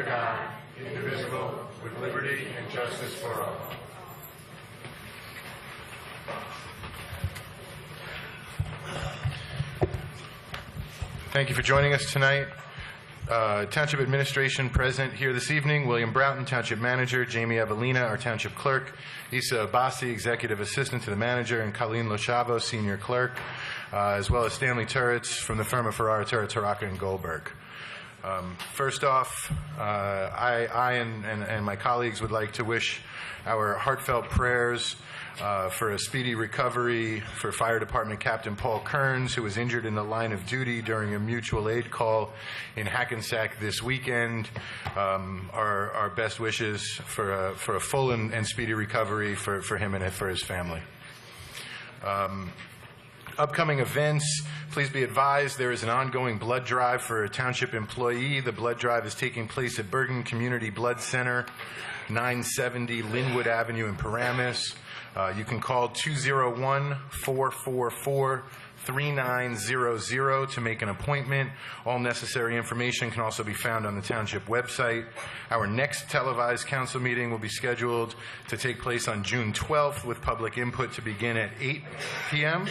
under God, indivisible, with liberty and justice for all. Thank you for joining us tonight. Township Administration present here this evening: William Broughton, Township Manager; Jamie Evelina, our Township Clerk; Issa Abbasi, Executive Assistant to the Manager; and Colleen Lochavo, Senior Clerk, as well as Stanley Turretts from the firm of Ferrara, Turretts, Haraka, and Goldberg. First off, I and my colleagues would like to wish our heartfelt prayers for a speedy recovery for Fire Department Captain Paul Kearns, who was injured in the line of duty during a mutual aid call in Hackensack this weekend. Our best wishes for a full and speedy recovery for him and for his family. Upcoming events: please be advised there is an ongoing blood drive for a township employee. The blood drive is taking place at Bergen Community Blood Center, 970 Linwood Avenue in Paramus. You can call 201-444-3900 to make an appointment. All necessary information can also be found on the township website. Our next televised council meeting will be scheduled to take place on June 12th, with public input to begin at 8 p.m.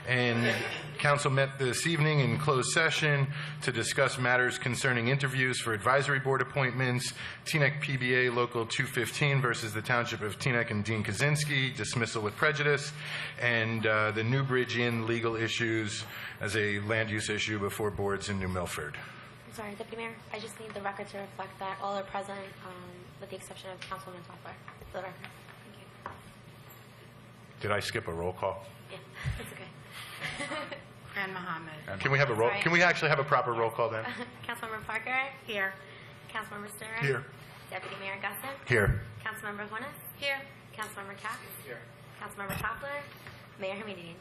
And council met this evening in closed session to discuss matters concerning interviews for advisory board appointments, Teaneck PBA Local 215 versus the Township of Teaneck and Dean Kaczynski, dismissal with prejudice, and the Newbridge Inn legal issues as a land use issue before boards in New Milford. I'm sorry, Deputy Mayor, I just need the record to reflect that all are present, with the exception of Councilwoman Toffler. The record. Thank you. Did I skip a roll call? Yeah, that's okay. And Mohammed. Can we have a roll? Can we actually have a proper roll call then? Councilmember Parker? Here. Councilmember Stern? Here. Deputy Mayor Gussin? Here. Councilmember Juanes? Here. Councilmember Katz? Here. Councilmember Toffler? Mayor Hamidine?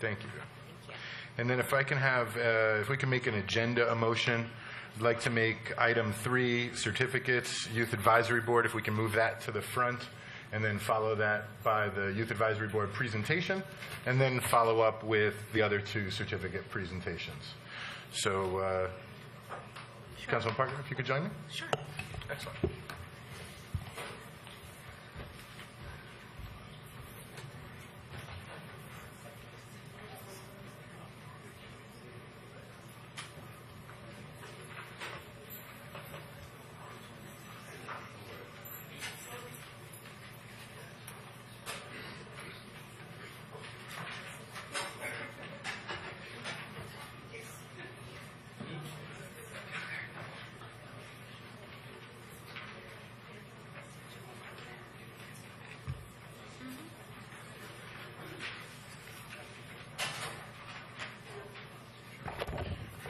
Thank you. Thank you. And then if I can have, if we can make an agenda a motion, I'd like to make item 3, certificates, Youth Advisory Board, if we can move that to the front, and then follow that by the Youth Advisory Board presentation, and then follow up with the other 2 certificate presentations. So, sure. Councilman Parker, if you could join me? Sure. Excellent.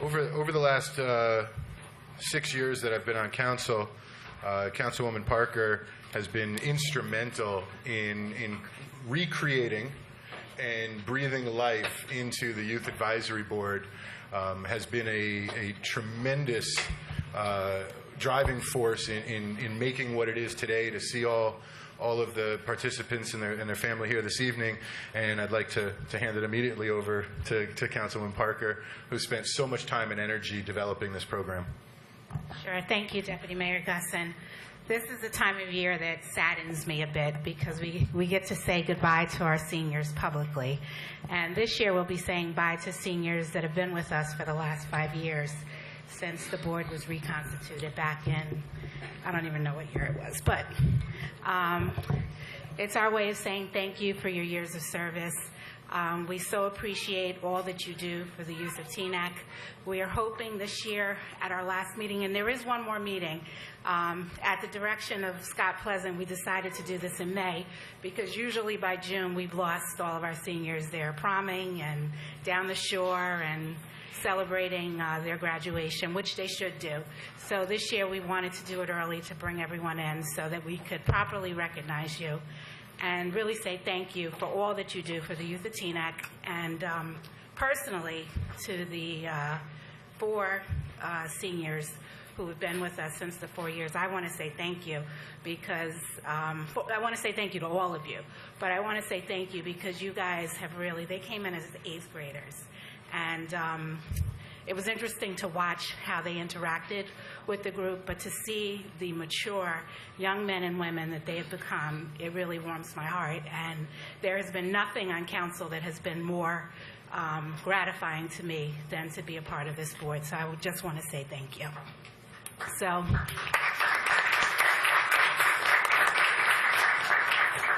Over the last 6 years that I've been on council, Councilwoman Parker has been instrumental in recreating and breathing life into the Youth Advisory Board. Has been a tremendous driving force in making what it is today, to see all of the participants and their family here this evening. And I'd like to hand it immediately over to Councilwoman Parker, who spent so much time and energy developing this program. Sure. Thank you, Deputy Mayor Gussin. This is the time of year that saddens me a bit, because we get to say goodbye to our seniors publicly. And this year we'll be saying bye to seniors that have been with us for the last 5 years, since the board was reconstituted back in, I don't even know what year it was, but it's our way of saying thank you for your years of service. We so appreciate all that you do for the youth of Teaneck. We are hoping this year at our last meeting, and there is one more meeting, at the direction of Scott Pleasant, we decided to do this in May, because usually by June we've lost all of our seniors. They're promming and down the shore and celebrating their graduation, which they should do. So this year we wanted to do it early to bring everyone in so that we could properly recognize you and really say thank you for all that you do for the youth of Teaneck, and personally to the 4 seniors who have been with us since the 4 years. I want to say thank you because I want to say thank you to all of you, but I want to say thank you because you guys have really, they came in as 8th graders, and it was interesting to watch how they interacted with the group, but to see the mature young men and women that they have become, it really warms my heart. And there has been nothing on council that has been more gratifying to me than to be a part of this board. So I would just want to say thank you. So.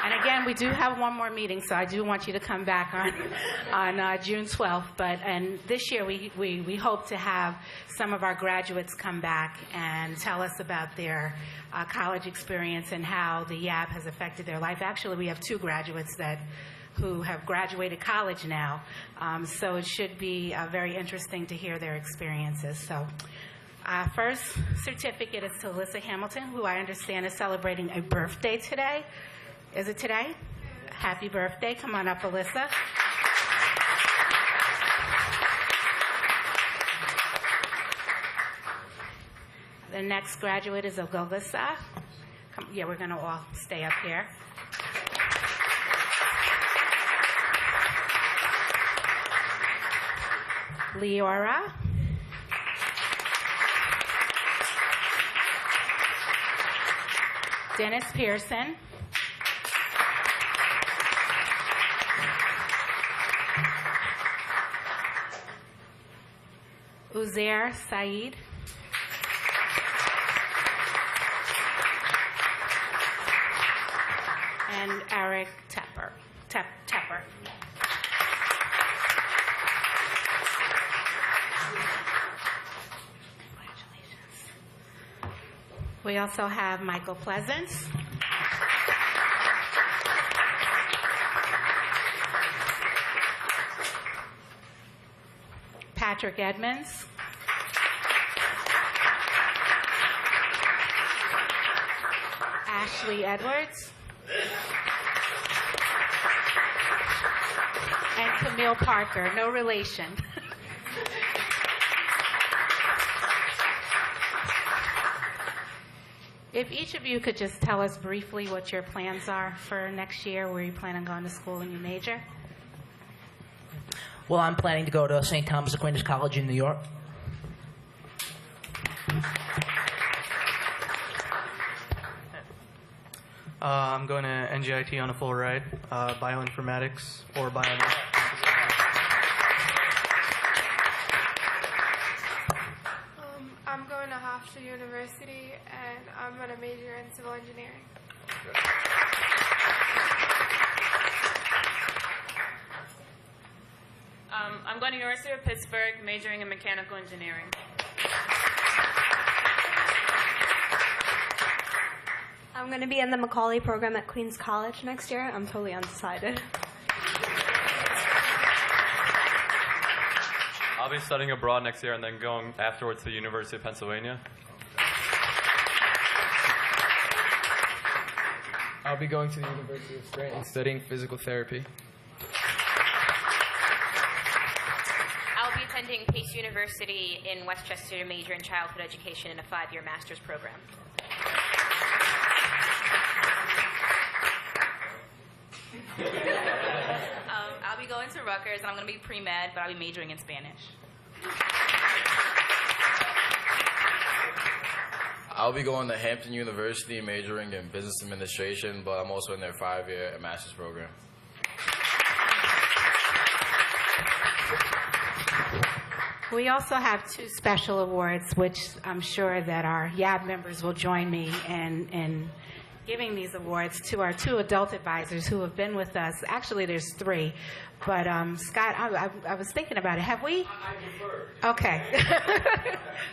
And again, we do have one more meeting, so I do want you to come back on June 12th. And this year, we hope to have some of our graduates come back and tell us about their college experience and how the YAB has affected their life. Actually, we have 2 graduates who have graduated college now, so it should be very interesting to hear their experiences. So. First certificate is to Alyssa Hamilton, who I understand is celebrating a birthday today. Is it today? Happy birthday. Come on up, Alyssa. The next graduate is Ogolisa. Yeah, we're going to all stay up here. Leora. Dennis Pearson. Uzair Saeed. And Eric Tepper. Congratulations. We also have Michael Pleasance. Patrick Edmonds. Ashley Edwards. And Camille Parker, no relation. If each of you could just tell us briefly what your plans are for next year, where you plan on going to school and your major. Well, I'm planning to go to St. Thomas Aquinas College in New York. I'm going to NGIT on a full ride, bioinformatics or biomath. I'm going to Hofstra University, and I'm going to major in civil engineering. I'm going to University of Pittsburgh, majoring in mechanical engineering. I'm going to be in the Macaulay program at Queens College next year. I'm totally undecided. I'll be studying abroad next year and then going afterwards to the University of Pennsylvania. I'll be going to the University of Scranton studying physical therapy. I'll be attending Pace University in Westchester to major in childhood education in a 5-year master's program. I'll be going to Rutgers, and I'm going to be pre-med, but I'll be majoring in Spanish. I'll be going to Hampton University, majoring in business administration, but I'm also in their 5-year master's program. We also have 2 special awards, which I'm sure that our YAB members will join me in giving these awards to our 2 adult advisors who have been with us. Actually, there's 3. But, Scott, I was thinking about it. Have we? Okay.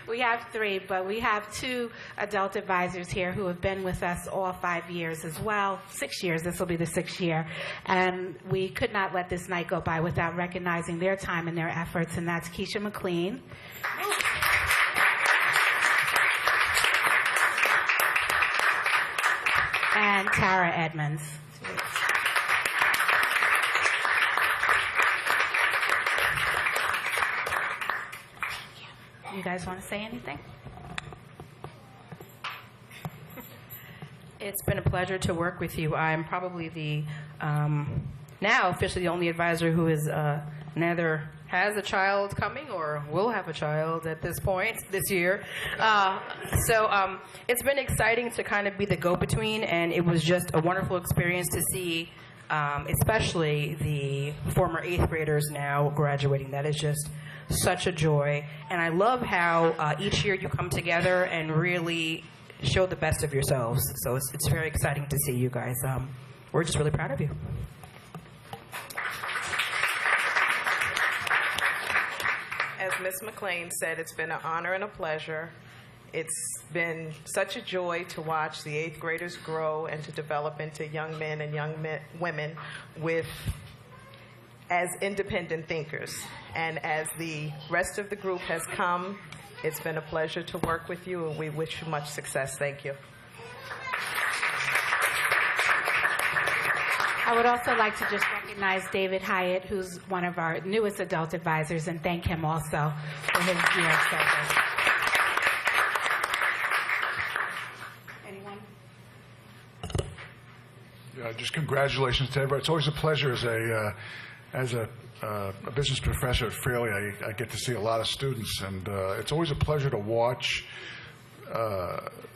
We have 3, but we have 2 adult advisors here who have been with us all 5 years as well. 6 years. This will be the 6th year. And we could not let this night go by without recognizing their time and their efforts, and that's Keisha McLean. And Tara Edmonds. You guys want to say anything? It's been a pleasure to work with you. I'm probably the, now officially the only advisor who has neither has a child coming or will have a child at this point this year. So it's been exciting to kind of be the go-between, and it was just a wonderful experience to see, especially the former 8th graders now graduating. That is just such a joy. And I love how each year you come together and really show the best of yourselves. So it's very exciting to see you guys. We're just really proud of you. As Ms. McLean said, it's been an honor and a pleasure. It's been such a joy to watch the 8th graders grow and to develop into young men and women as independent thinkers. And as the rest of the group has come, it's been a pleasure to work with you, and we wish you much success. Thank you. I would also like to just recognize David Hyatt, who's one of our newest adult advisors, and thank him also for his year of service. Anyone? Yeah, just congratulations to everybody. It's always a pleasure as a business professor at Fraley. I get to see a lot of students, and it's always a pleasure to watch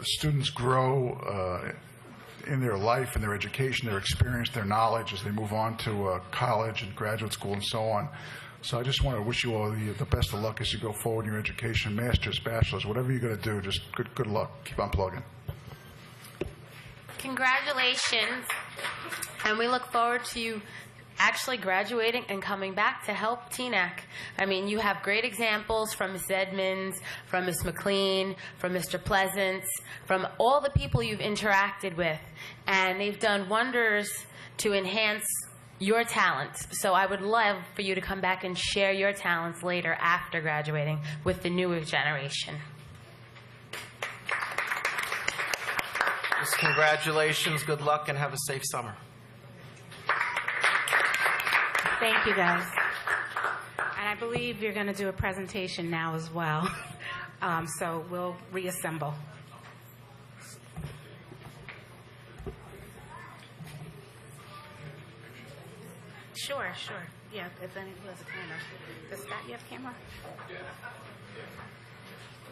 students grow in their life, in their education, their experience, their knowledge as they move on to college and graduate school and so on. So I just want to wish you all the best of luck as you go forward in your education, master's, bachelor's, whatever you're going to do, just good luck. Keep on plugging. Congratulations. And we look forward to you actually graduating and coming back to help Teaneck. I mean, you have great examples from Ms. Edmonds, from Ms. McLean, from Mr. Pleasance, from all the people you've interacted with, and they've done wonders to enhance your talents. So I would love for you to come back and share your talents later after graduating with the newer generation. Just congratulations, good luck, and have a safe summer. Thank you, guys. And I believe you're going to do a presentation now as well. So we'll reassemble. Sure. Yeah, if anyone has a camera. Does Scott, you have a camera? You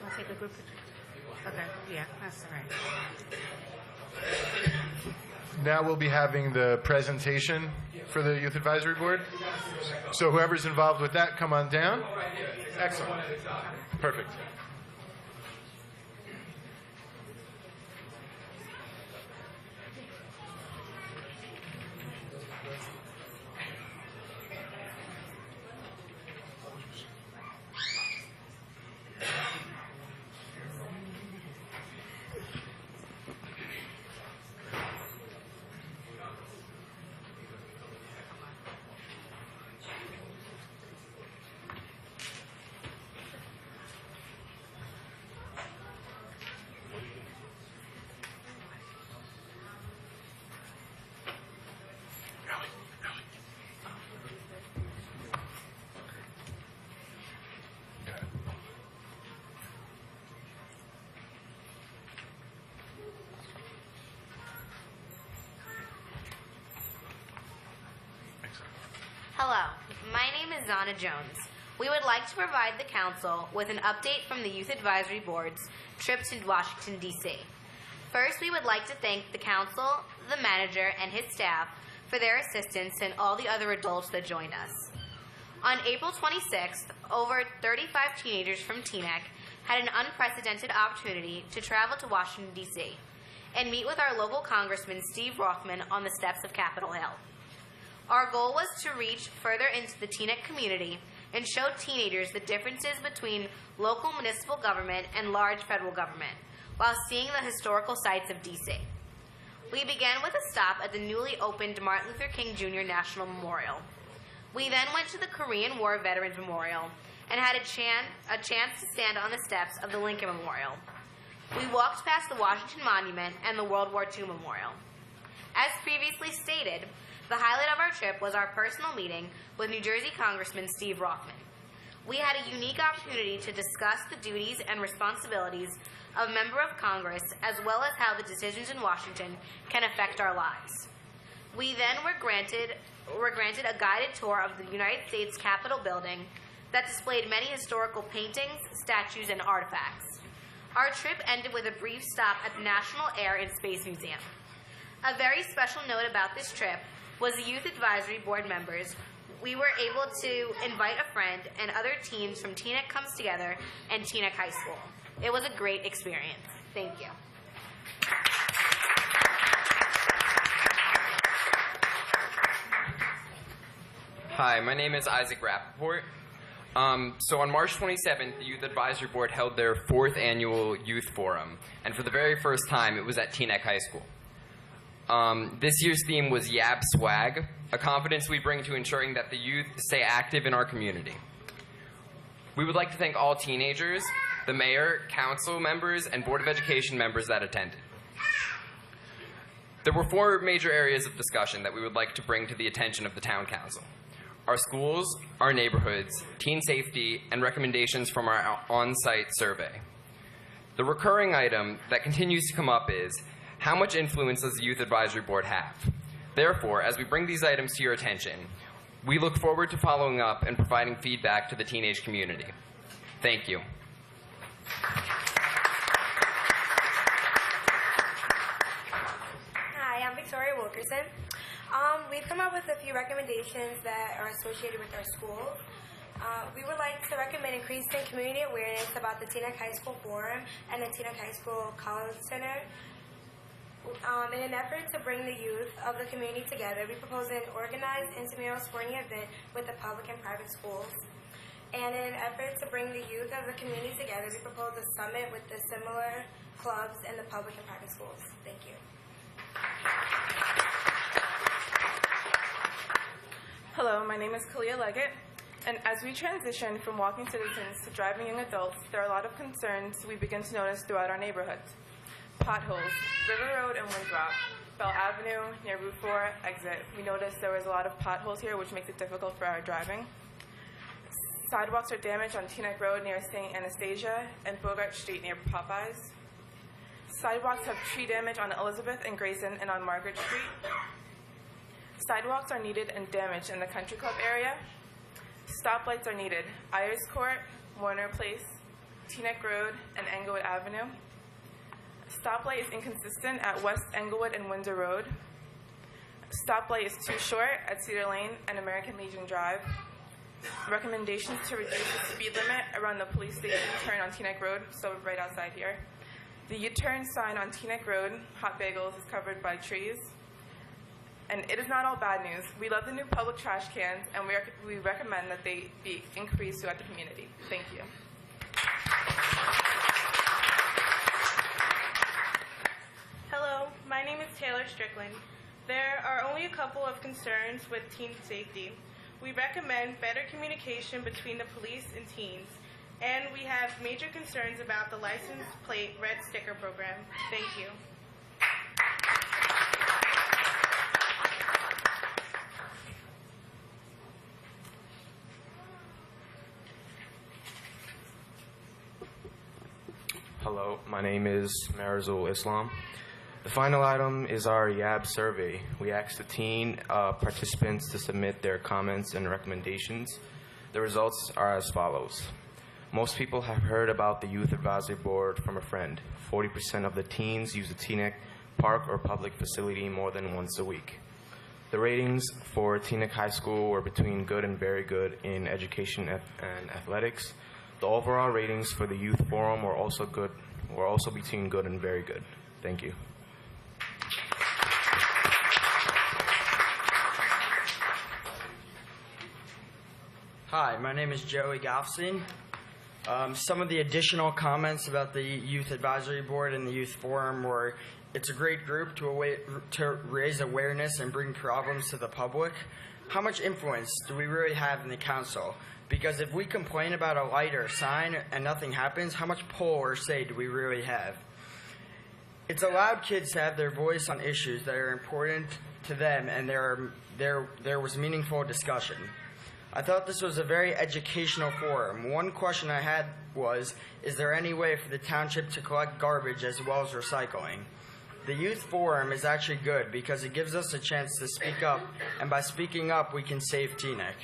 want to take a group picture? Okay, yeah, that's all right. Now we'll be having the presentation for the Youth Advisory Board. So whoever's involved with that, come on down. Excellent. Perfect. Hello, my name is Zana Jones. We would like to provide the Council with an update from the Youth Advisory Board's trip to Washington, D.C. First, we would like to thank the Council, the Manager, and his staff for their assistance and all the other adults that joined us. On April 26th, over 35 teenagers from Teaneck had an unprecedented opportunity to travel to Washington, D.C. and meet with our local Congressman Steve Rothman on the steps of Capitol Hill. Our goal was to reach further into the Teaneck community and show teenagers the differences between local municipal government and large federal government, while seeing the historical sites of D.C. We began with a stop at the newly opened Martin Luther King Jr. National Memorial. We then went to the Korean War Veterans Memorial and had a chance to stand on the steps of the Lincoln Memorial. We walked past the Washington Monument and the World War II Memorial. As previously stated, the highlight of our trip was our personal meeting with New Jersey Congressman Steve Rothman. We had a unique opportunity to discuss the duties and responsibilities of a member of Congress, as well as how the decisions in Washington can affect our lives. We then were granted were granted a guided tour of the United States Capitol building that displayed many historical paintings, statues, and artifacts. Our trip ended with a brief stop at the National Air and Space Museum. A very special note about this trip was the Youth Advisory Board members. We were able to invite a friend and other teens from Teaneck Comes Together and Teaneck High School. It was a great experience. Thank you. Hi, my name is Isaac Rappaport. So on March 27th, the Youth Advisory Board held their 4th annual Youth Forum, and for the very first time, it was at Teaneck High School. This year's theme was Yab Swag, a confidence we bring to ensuring that the youth stay active in our community. We would like to thank all teenagers, the mayor, council members, and Board of Education members that attended. There were 4 major areas of discussion that we would like to bring to the attention of the town council: our schools, our neighborhoods, teen safety, and recommendations from our on-site survey. The recurring item that continues to come up is, how much influence does the Youth Advisory Board have? Therefore, as we bring these items to your attention, we look forward to following up and providing feedback to the teenage community. Thank you. Hi, I'm Victoria Wilkerson. We've come up with a few recommendations that are associated with our schools. We would like to recommend increasing community awareness about the Teaneck High School Forum and the Teaneck High School College Center. In an effort to bring the youth of the community together, we propose an organized intramural sporting event with the public and private schools. And in an effort to bring the youth of the community together, we propose a summit with the similar clubs in the public and private schools. Thank you. Hello, my name is Kalia Leggett, and as we transition from walking citizens to driving young adults, there are a lot of concerns we begin to notice throughout our neighborhoods. Potholes, River Road and Winthrop, Bell Avenue, near Route 4 exit. We noticed there was a lot of potholes here, which makes it difficult for our driving. Sidewalks are damaged on Teaneck Road near St. Anastasia and Bogart Street near Popeyes. Sidewalks have tree damage on Elizabeth and Grayson and on Margaret Street. Sidewalks are needed and damaged in the Country Club area. Stoplights are needed. Ayers Court, Warner Place, Teaneck Road, and Englewood Avenue. Stoplight is inconsistent at West Englewood and Windsor Road. Stoplight is too short at Cedar Lane and American Legion Drive. Recommendations to reduce the speed limit around the police station turn on Teaneck Road, so right outside here. The U-turn sign on Teaneck Road, Hot Bagels, is covered by trees. And it is not all bad news. We love the new public trash cans, and we recommend that they be increased throughout the community. Thank you. Hello, my name is Taylor Strickland. There are only a couple of concerns with teen safety. We recommend better communication between the police and teens, and we have major concerns about the license plate red sticker program. Thank you. Hello, my name is Marizul Islam. The final item is our YAB survey. We asked the teen participants to submit their comments and recommendations. The results are as follows. Most people have heard about the Youth Advisory Board from a friend. 40% of the teens use a Teaneck park or public facility more than once a week. The ratings for Teaneck High School were between good and very good in education and athletics. The overall ratings for the Youth Forum were also between good and very good. Thank you. Hi, my name is Joey Goffstein. Some of the additional comments about the Youth Advisory Board and the Youth Forum were, it's a great group to raise awareness and bring problems to the public. How much influence do we really have in the council? Because if we complain about a light or a sign and nothing happens, how much pull or say do we really have? It's allowed kids to have their voice on issues that are important to them, and there was meaningful discussion. I thought this was a very educational forum. One question I had was, is there any way for the township to collect garbage as well as recycling? The Youth Forum is actually good because it gives us a chance to speak up, and by speaking up, we can save Teaneck.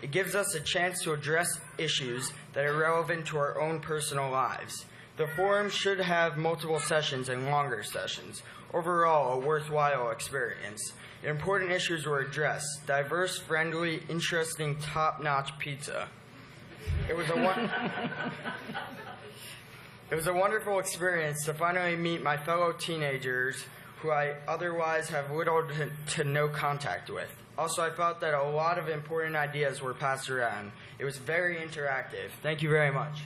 It gives us a chance to address issues that are relevant to our own personal lives. The forum should have multiple sessions and longer sessions. Overall, a worthwhile experience. Important issues were addressed. Diverse, friendly, interesting, top-notch pizza. It was a wonderful experience to finally meet my fellow teenagers who I otherwise have little to no contact with. Also, I felt that a lot of important ideas were passed around. It was very interactive. Thank you very much.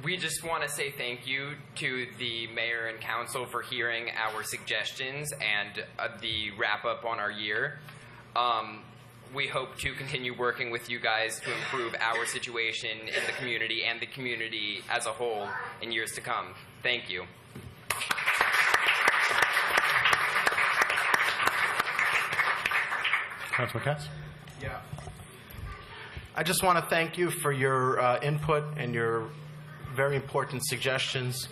We just want to say thank you to the mayor and council for hearing our suggestions and the wrap up on our year. We hope to continue working with you guys to improve our situation in the community and the community as a whole in years to come. Thank you. Councilman Katz? Yeah. I just want to thank you for your input and your very important suggestions.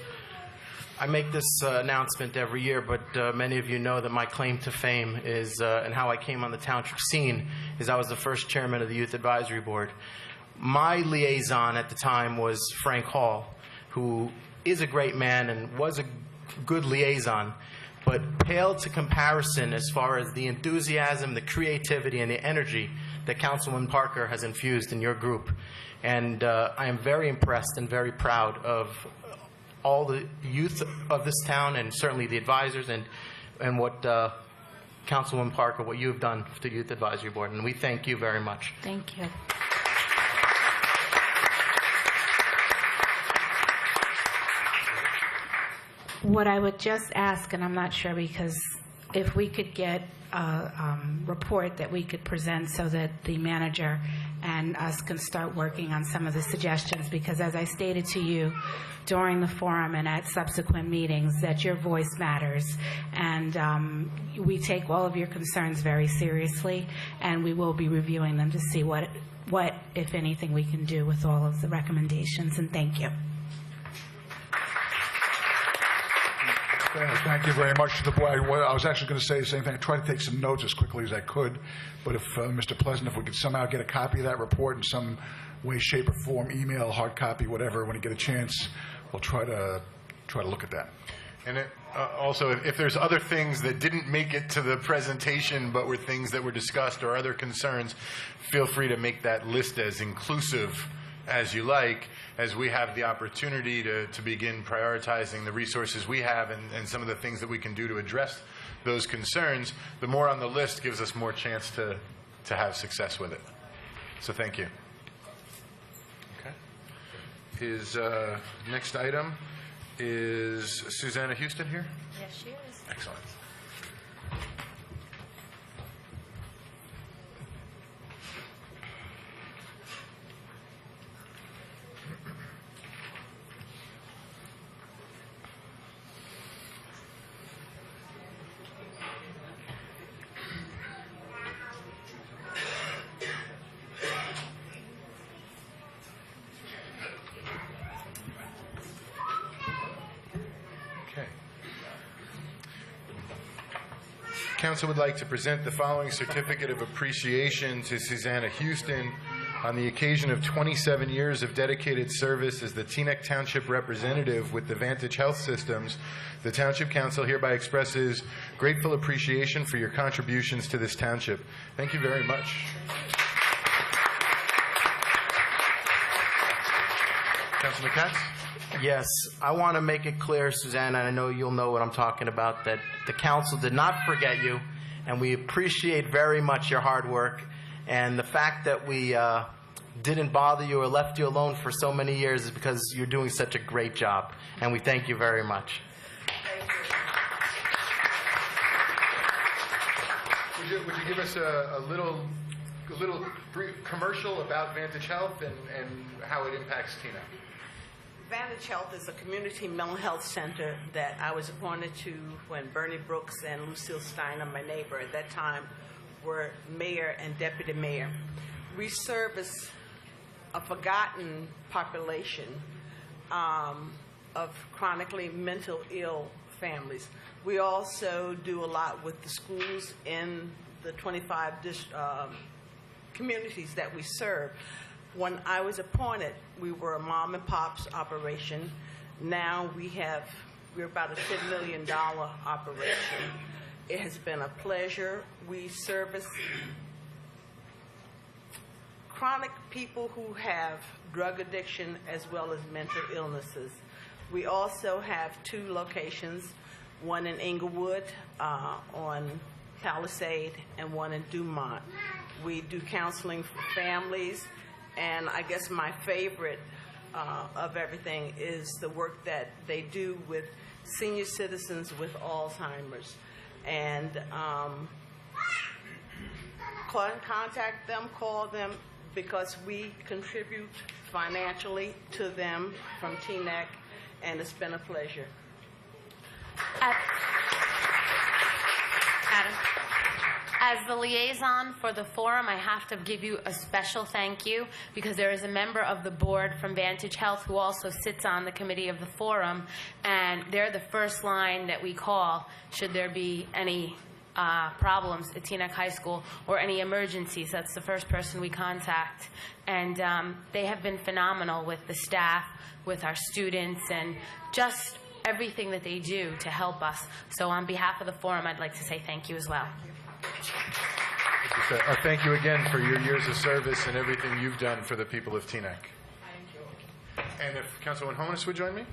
I make this announcement every year, but many of you know that my claim to fame is, and how I came on the township scene, is I was the first chairman of the Youth Advisory Board. My liaison at the time was Frank Hall, who is a great man and was a good liaison, but paled to comparison as far as the enthusiasm, the creativity, and the energy that Councilman Parker has infused in your group. And I am very impressed and very proud of all the youth of this town, and certainly the advisors, and what Councilman Parker, what you have done for the Youth Advisory Board. And we thank you very much. Thank you. What I would just ask, and I'm not sure, because if we could get a report that we could present so that the manager and us can start working on some of the suggestions, because as I stated to you during the forum and at subsequent meetings, that your voice matters, and we take all of your concerns very seriously, and we will be reviewing them to see what, if anything, we can do with all of the recommendations, and thank you. Thank you very much to the board. I was actually going to say the same thing. I tried to take some notes as quickly as I could, but if Mr. Pleasant, if we could somehow get a copy of that report in some way, shape, or form, email, hard copy, whatever, when you get a chance, we'll try to look at that. And also, if there's other things that didn't make it to the presentation but were things that were discussed or other concerns, feel free to make that list as inclusive as you like, as we have the opportunity to begin prioritizing the resources we have and some of the things that we can do to address those concerns. The more on the list gives us more chance to have success with it. So thank you. Okay. His next item is Susanna Houston here? Yes, she is. Excellent. Council would like to present the following certificate of appreciation to Susanna Houston on the occasion of 27 years of dedicated service as the Teaneck Township representative with the Vantage Health Systems. The Township Council hereby expresses grateful appreciation for your contributions to this township. Thank you very much. Councilman Katz? Yes, I want to make it clear, Susanna, and I know you'll know what I'm talking about, that the council did not forget you, and we appreciate very much your hard work. And the fact that we didn't bother you or left you alone for so many years is because you're doing such a great job, and we thank you very much. Would you give us a little brief commercial about Vantage Health and how it impacts Teaneck? Vantage Health is a community mental health center that I was appointed to when Bernie Brooks and Lucille Steiner, my neighbor at that time, were mayor and deputy mayor. We service a forgotten population of chronically mental ill families. We also do a lot with the schools in the 25 communities that we serve. When I was appointed, we were a mom and pop's operation. Now we're about a $10 million operation. It has been a pleasure. We service chronic people who have drug addiction as well as mental illnesses. We also have 2 locations, one in Inglewood on Palisade and one in Dumont. We do counseling for families, and I guess my favorite of everything is the work that they do with senior citizens with Alzheimer's. And contact them, call them, because we contribute financially to them from Teaneck, and it's been a pleasure. Adam, as the liaison for the forum, I have to give you a special thank you because there is a member of the board from Vantage Health who also sits on the committee of the forum, and they're the first line that we call should there be any problems at Teaneck High School or any emergencies. That's the first person we contact. And they have been phenomenal with the staff, with our students, and just everything that they do to help us. So on behalf of the forum, I'd like to say thank you as well. Thank you again for your years of service and everything you've done for the people of Teaneck. And if Councilwoman Homeless would join me.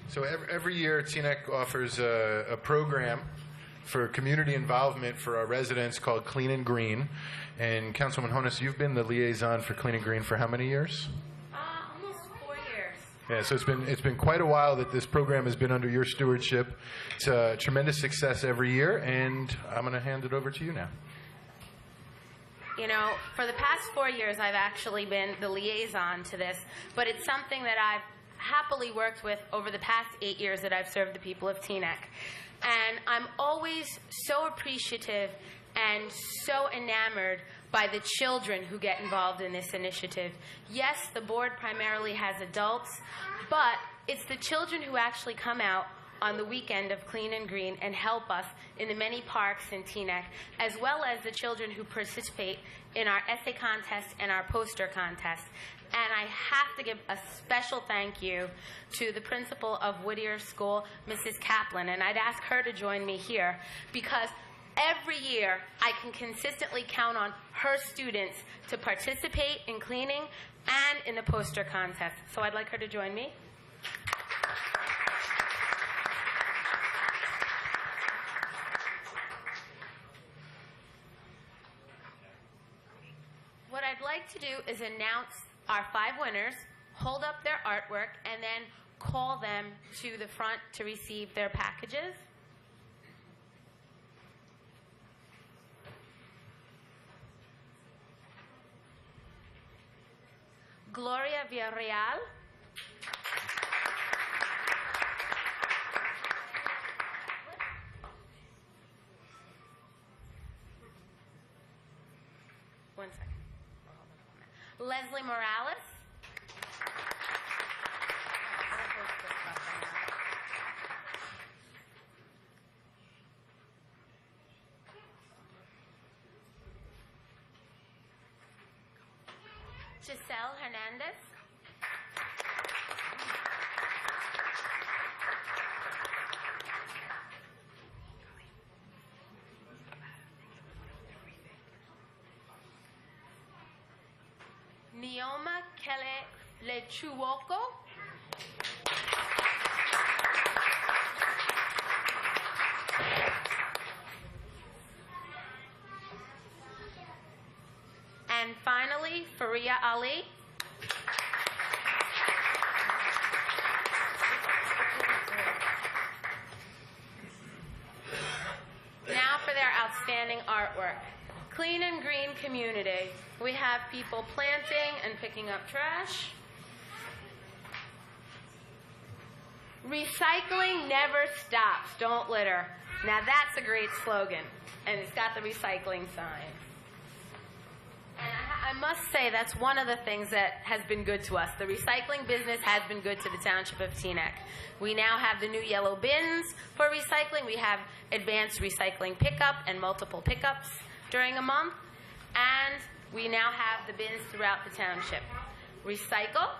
So every year, Teaneck offers a program for community involvement for our residents called Clean and Green. And Councilwoman Honus, you've been the liaison for Clean and Green for how many years? Almost 4 years. Yeah, so it's been quite a while that this program has been under your stewardship. It's a tremendous success every year, and I'm going to hand it over to you now. You know, for the past 4 years, I've actually been the liaison to this, but it's something that I've happily worked with over the past 8 years that I've served the people of Teaneck. And I'm always so appreciative and so enamored by the children who get involved in this initiative. Yes, the board primarily has adults, but it's the children who actually come out on the weekend of Clean and Green and help us in the many parks in Teaneck, as well as the children who participate in our essay contest and our poster contest. And I have to give a special thank you to the principal of Whittier School, Mrs. Kaplan, and I'd ask her to join me here because every year I can consistently count on her students to participate in cleaning and in the poster contest. So I'd like her to join me. What I'd like to do is announce our 5 winners, hold up their artwork, and then call them to the front to receive their packages. Gloria Villarreal. One second. Leslie Morales. Giselle Hernandez. Nioma Kele Lechuoko. Maria Ali. Now for their outstanding artwork. Clean and Green Community. We have people planting and picking up trash. Recycling never stops. Don't litter. Now that's a great slogan. And it's got the recycling sign. And I must say that's one of the things that has been good to us. The recycling business has been good to the Township of Teaneck. We now have the new yellow bins for recycling. We have advanced recycling pickup and multiple pickups during a month. And we now have the bins throughout the township. Recycle.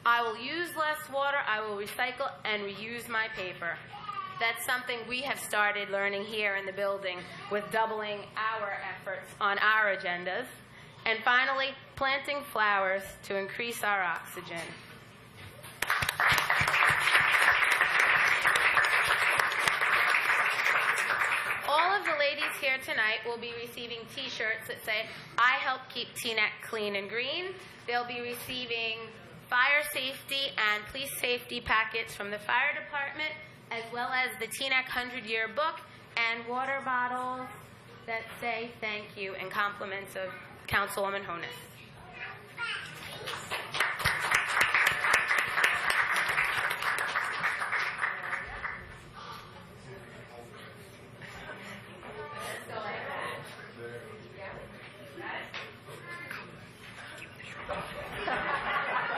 I will use less water, I will recycle and reuse my paper. That's something we have started learning here in the building with doubling our efforts on our agendas. And finally, planting flowers to increase our oxygen. All of the ladies here tonight will be receiving t-shirts that say, I help keep Teaneck clean and green. They'll be receiving fire safety and police safety packets from the fire department, as well as the Teaneck 100-year book and water bottles that say thank you and compliments of Councilwoman Honus.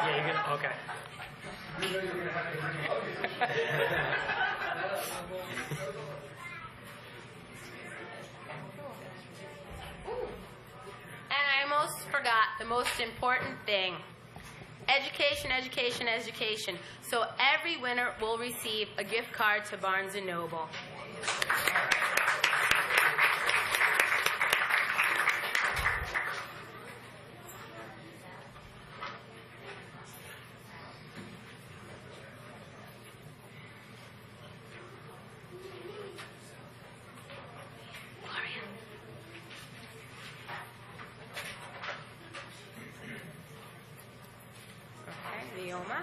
Yeah, you're gonna, okay. And I almost forgot the most important thing. Education, education, education. So every winner will receive a gift card to Barnes & Noble. Okay, Leoma.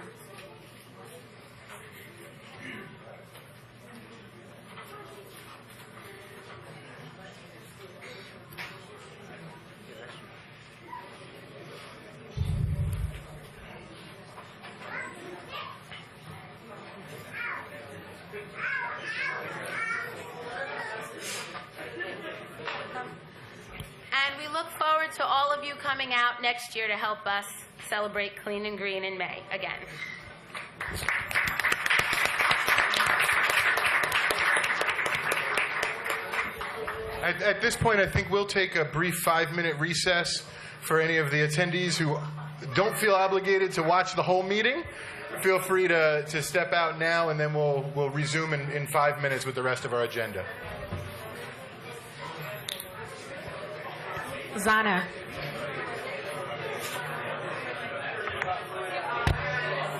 And we look forward to all of you coming out next year to help us celebrate Clean and Green in May again. At this point, I think we'll take a brief 5-minute recess for any of the attendees who don't feel obligated to watch the whole meeting. Feel free to step out now, and then we'll resume in 5 minutes with the rest of our agenda. Zana.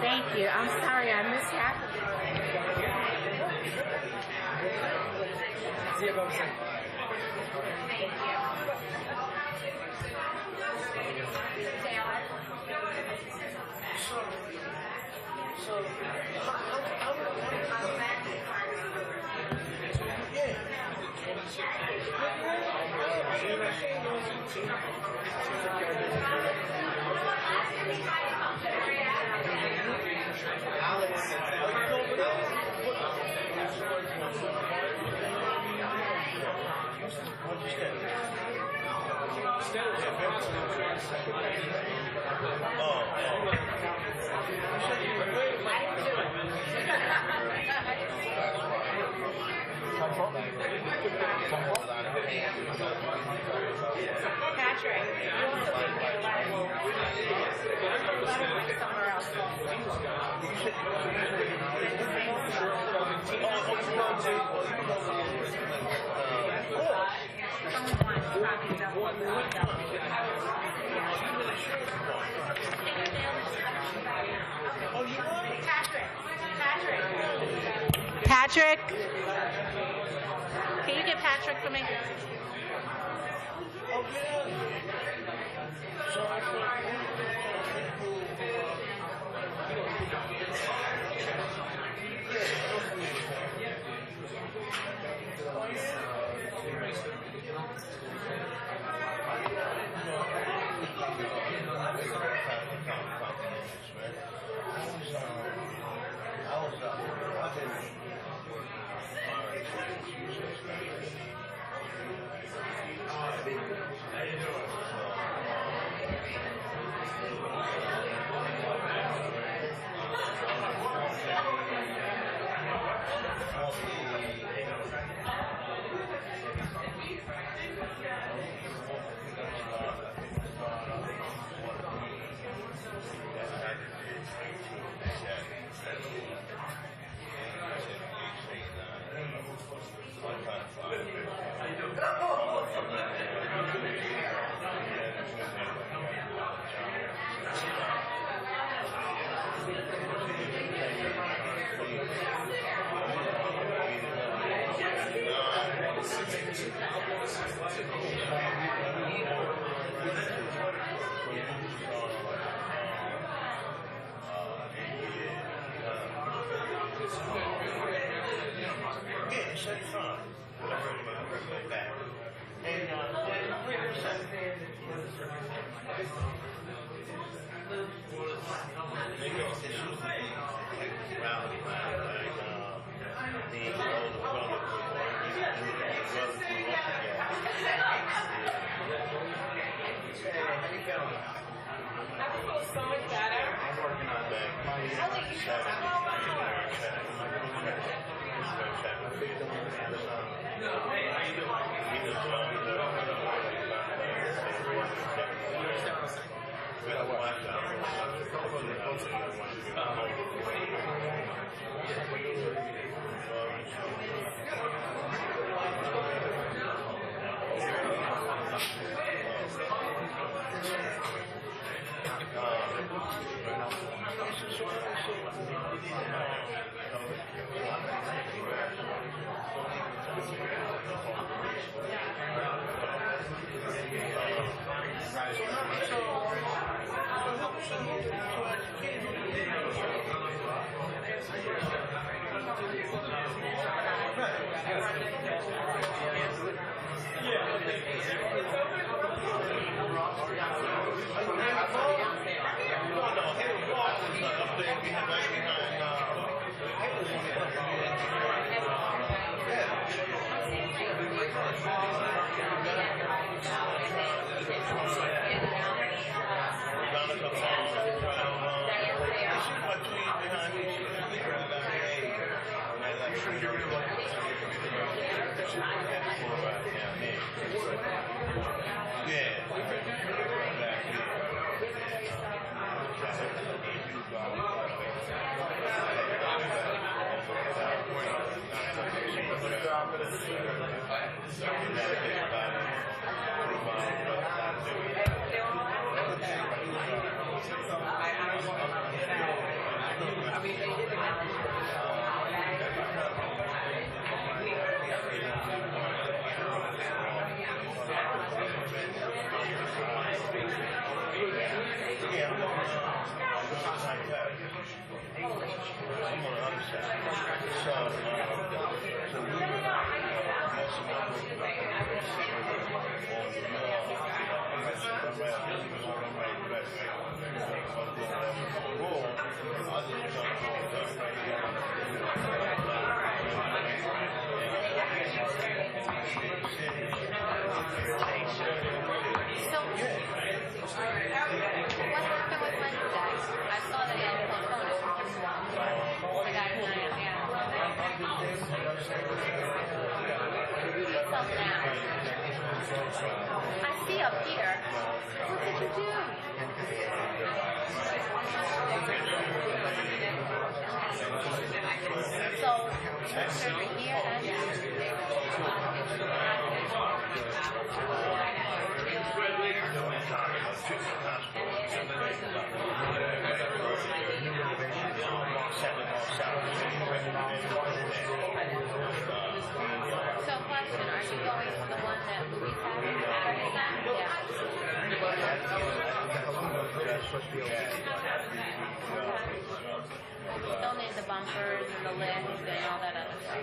Thank you. I'm sorry I missed half of Patrick, can you get Patrick for me? so much better. I'm working on that. I see up here. What did you do? So, over here and So, question, are you going to the one that Louis had? Still need the bumpers and the lift and all that other stuff.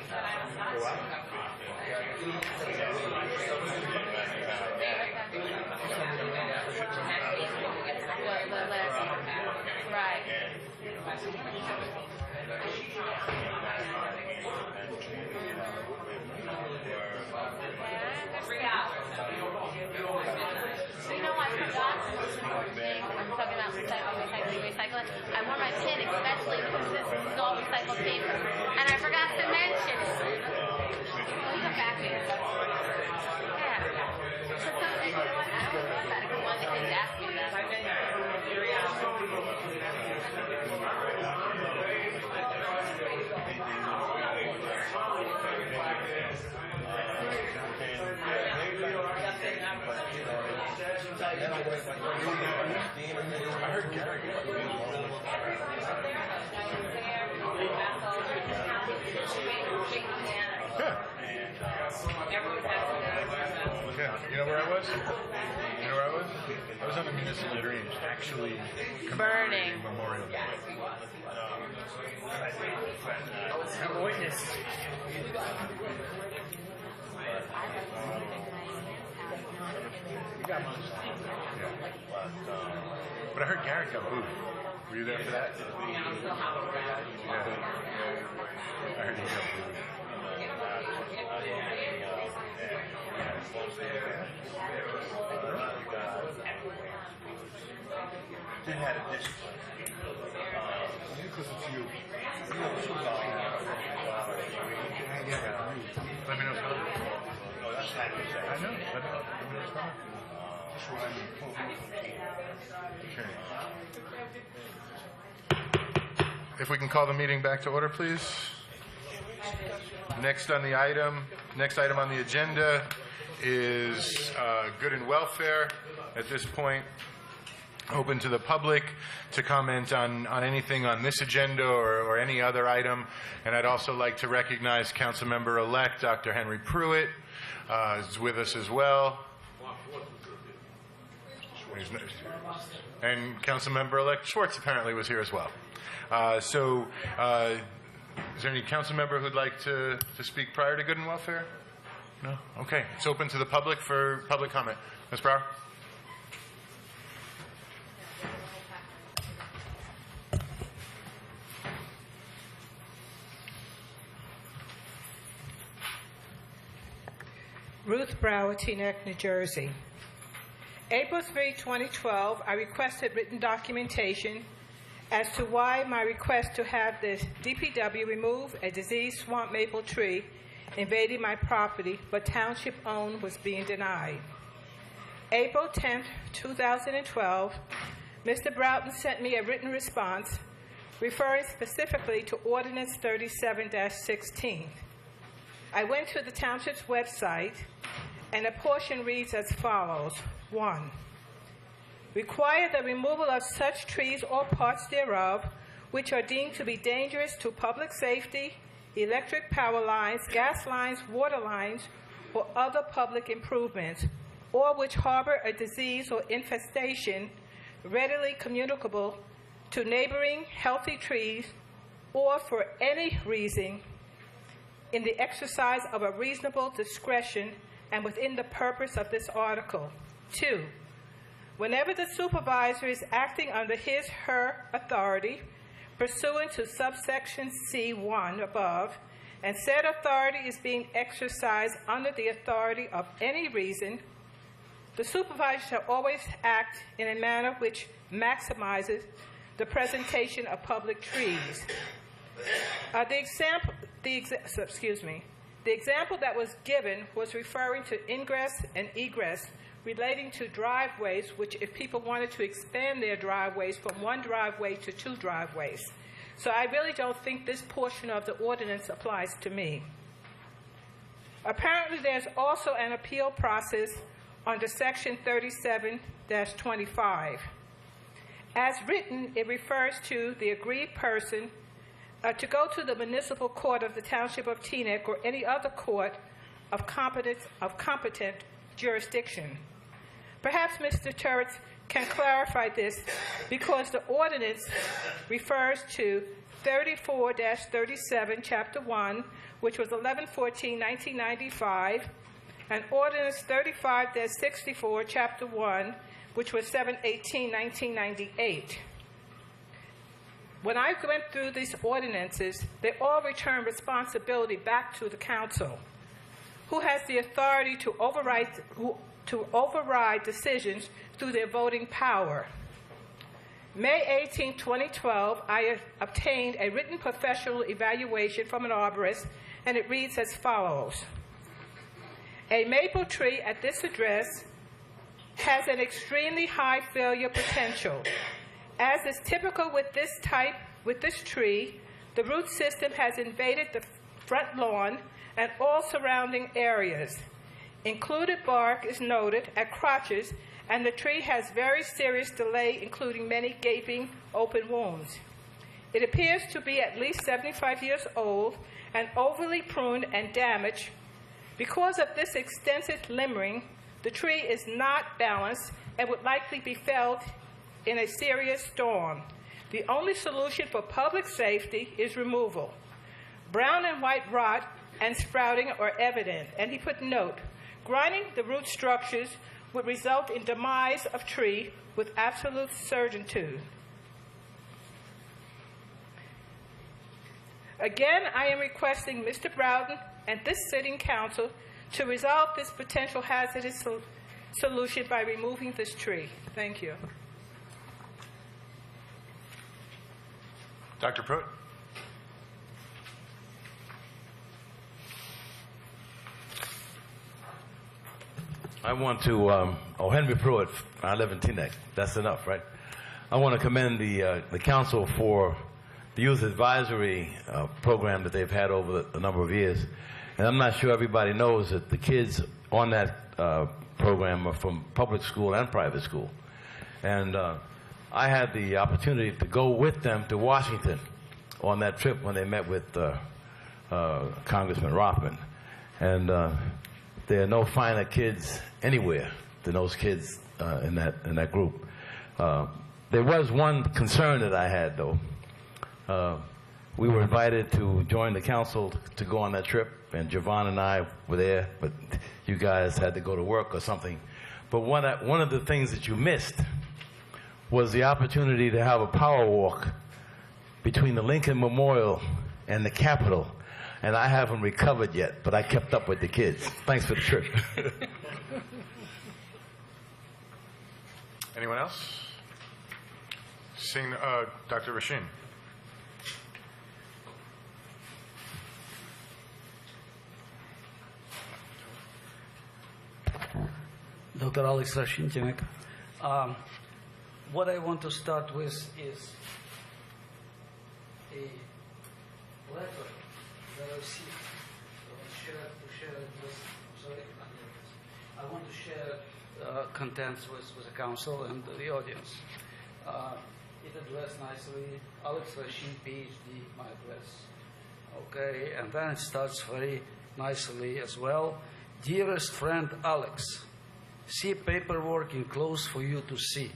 Right. You know, I forgot the most important thing. I'm talking about recycling. I wore my pin, especially because this is all recycled paper. And I forgot to mention it. Well, you come back here. Yeah. So, you know what? I don't know about it. One of the kids asked me that. I heard Gary. Yeah, you know where I was? You know where I was? I was on the Municipal Dreams, actually Burning. Memorial Day. I'm a witness. But I heard Garrett got booed. Were you there for that? Yeah. I heard he got booed. Didn't have a discipline. Because it's you. Let me know. Oh, that's not what you said. I know. Let me know what's coming. Just what I mean. Okay. If we can call the meeting back to order, please. Next item on the agenda is good and welfare. At this point, open to the public to comment on anything on this agenda or any other item. And I'd also like to recognize Councilmember-elect Dr. Henry Pruitt is with us as well. And Councilmember-elect Schwartz apparently was here as well. Is there any council member who'd like to speak prior to good and welfare? No? Okay. It's open to the public for public comment. Ms. Brower? Ruth Brower, Teaneck, New Jersey. April 3, 2012, I requested written documentation as to why my request to have the DPW remove a diseased swamp maple tree invading my property but township-owned was being denied. April 10, 2012, Mr. Broughton sent me a written response referring specifically to Ordinance 37-16. I went to the township's website, and a portion reads as follows. 1. Require the removal of such trees or parts thereof which are deemed to be dangerous to public safety, electric power lines, gas lines, water lines, or other public improvements, or which harbor a disease or infestation readily communicable to neighboring healthy trees, or for any reason in the exercise of a reasonable discretion and within the purpose of this article. 2. Whenever the supervisor is acting under his/her authority pursuant to subsection C1 above, and said authority is being exercised under the authority of any reason, the supervisor shall always act in a manner which maximizes the presentation of public trees. The example that was given was referring to ingress and egress relating to driveways, which if people wanted to expand their driveways from one driveway to two driveways. So I really don't think this portion of the ordinance applies to me. Apparently there's also an appeal process under section 37-25. As written, it refers to the aggrieved person to go to the municipal court of the Township of Teaneck or any other court of competent jurisdiction. Perhaps Mr. Turretts can clarify this, because the ordinance refers to 34-37, Chapter 1, which was 11/14/1995, and Ordinance 35-64, Chapter 1, which was 7/18/1998. When I went through these ordinances, they all return responsibility back to the council, who has the authority to override decisions through their voting power. May 18, 2012, I obtained a written professional evaluation from an arborist, and it reads as follows. A maple tree at this address has an extremely high failure potential. As is typical with this tree, the root system has invaded the front lawn and all surrounding areas. Included bark is noted at crotches, and the tree has very serious delay, including many gaping open wounds. It appears to be at least 75 years old and overly pruned and damaged. Because of this extensive limbering, the tree is not balanced and would likely be felled in a serious storm. The only solution for public safety is removal. Brown and white rot and sprouting are evident, and he put note, grinding the root structures would result in demise of tree with absolute certitude. Again, I am requesting Mr. Broughton and this sitting council to resolve this potential hazardous solution by removing this tree. Thank you. Dr. Pruitt? I want to, Henry Pruitt, I live in Teaneck. That's enough, right? I want to commend the council for the youth advisory program that they've had over a number of years. And I'm not sure everybody knows that the kids on that program are from public school and private school. And I had the opportunity to go with them to Washington on that trip when they met with Congressman Rothman. And there are no finer kids anywhere than those kids in that group. There was one concern that I had, though. We were invited to join the council to go on that trip, and Javon and I were there, but you guys had to go to work or something. But one of the things that you missed was the opportunity to have a power walk between the Lincoln Memorial and the Capitol. And I haven't recovered yet, but I kept up with the kids. Thanks for the trip. Anyone else? Seeing Dr. Rashin. Dr. Alex Rashin, Teaneck. What I want to start with is a letter that I received. I want to share contents with the council and the audience. It addressed nicely, Alex Rashin, PhD, my address. Okay, and then it starts very nicely as well. Dearest friend Alex, see paperwork enclosed for you to see.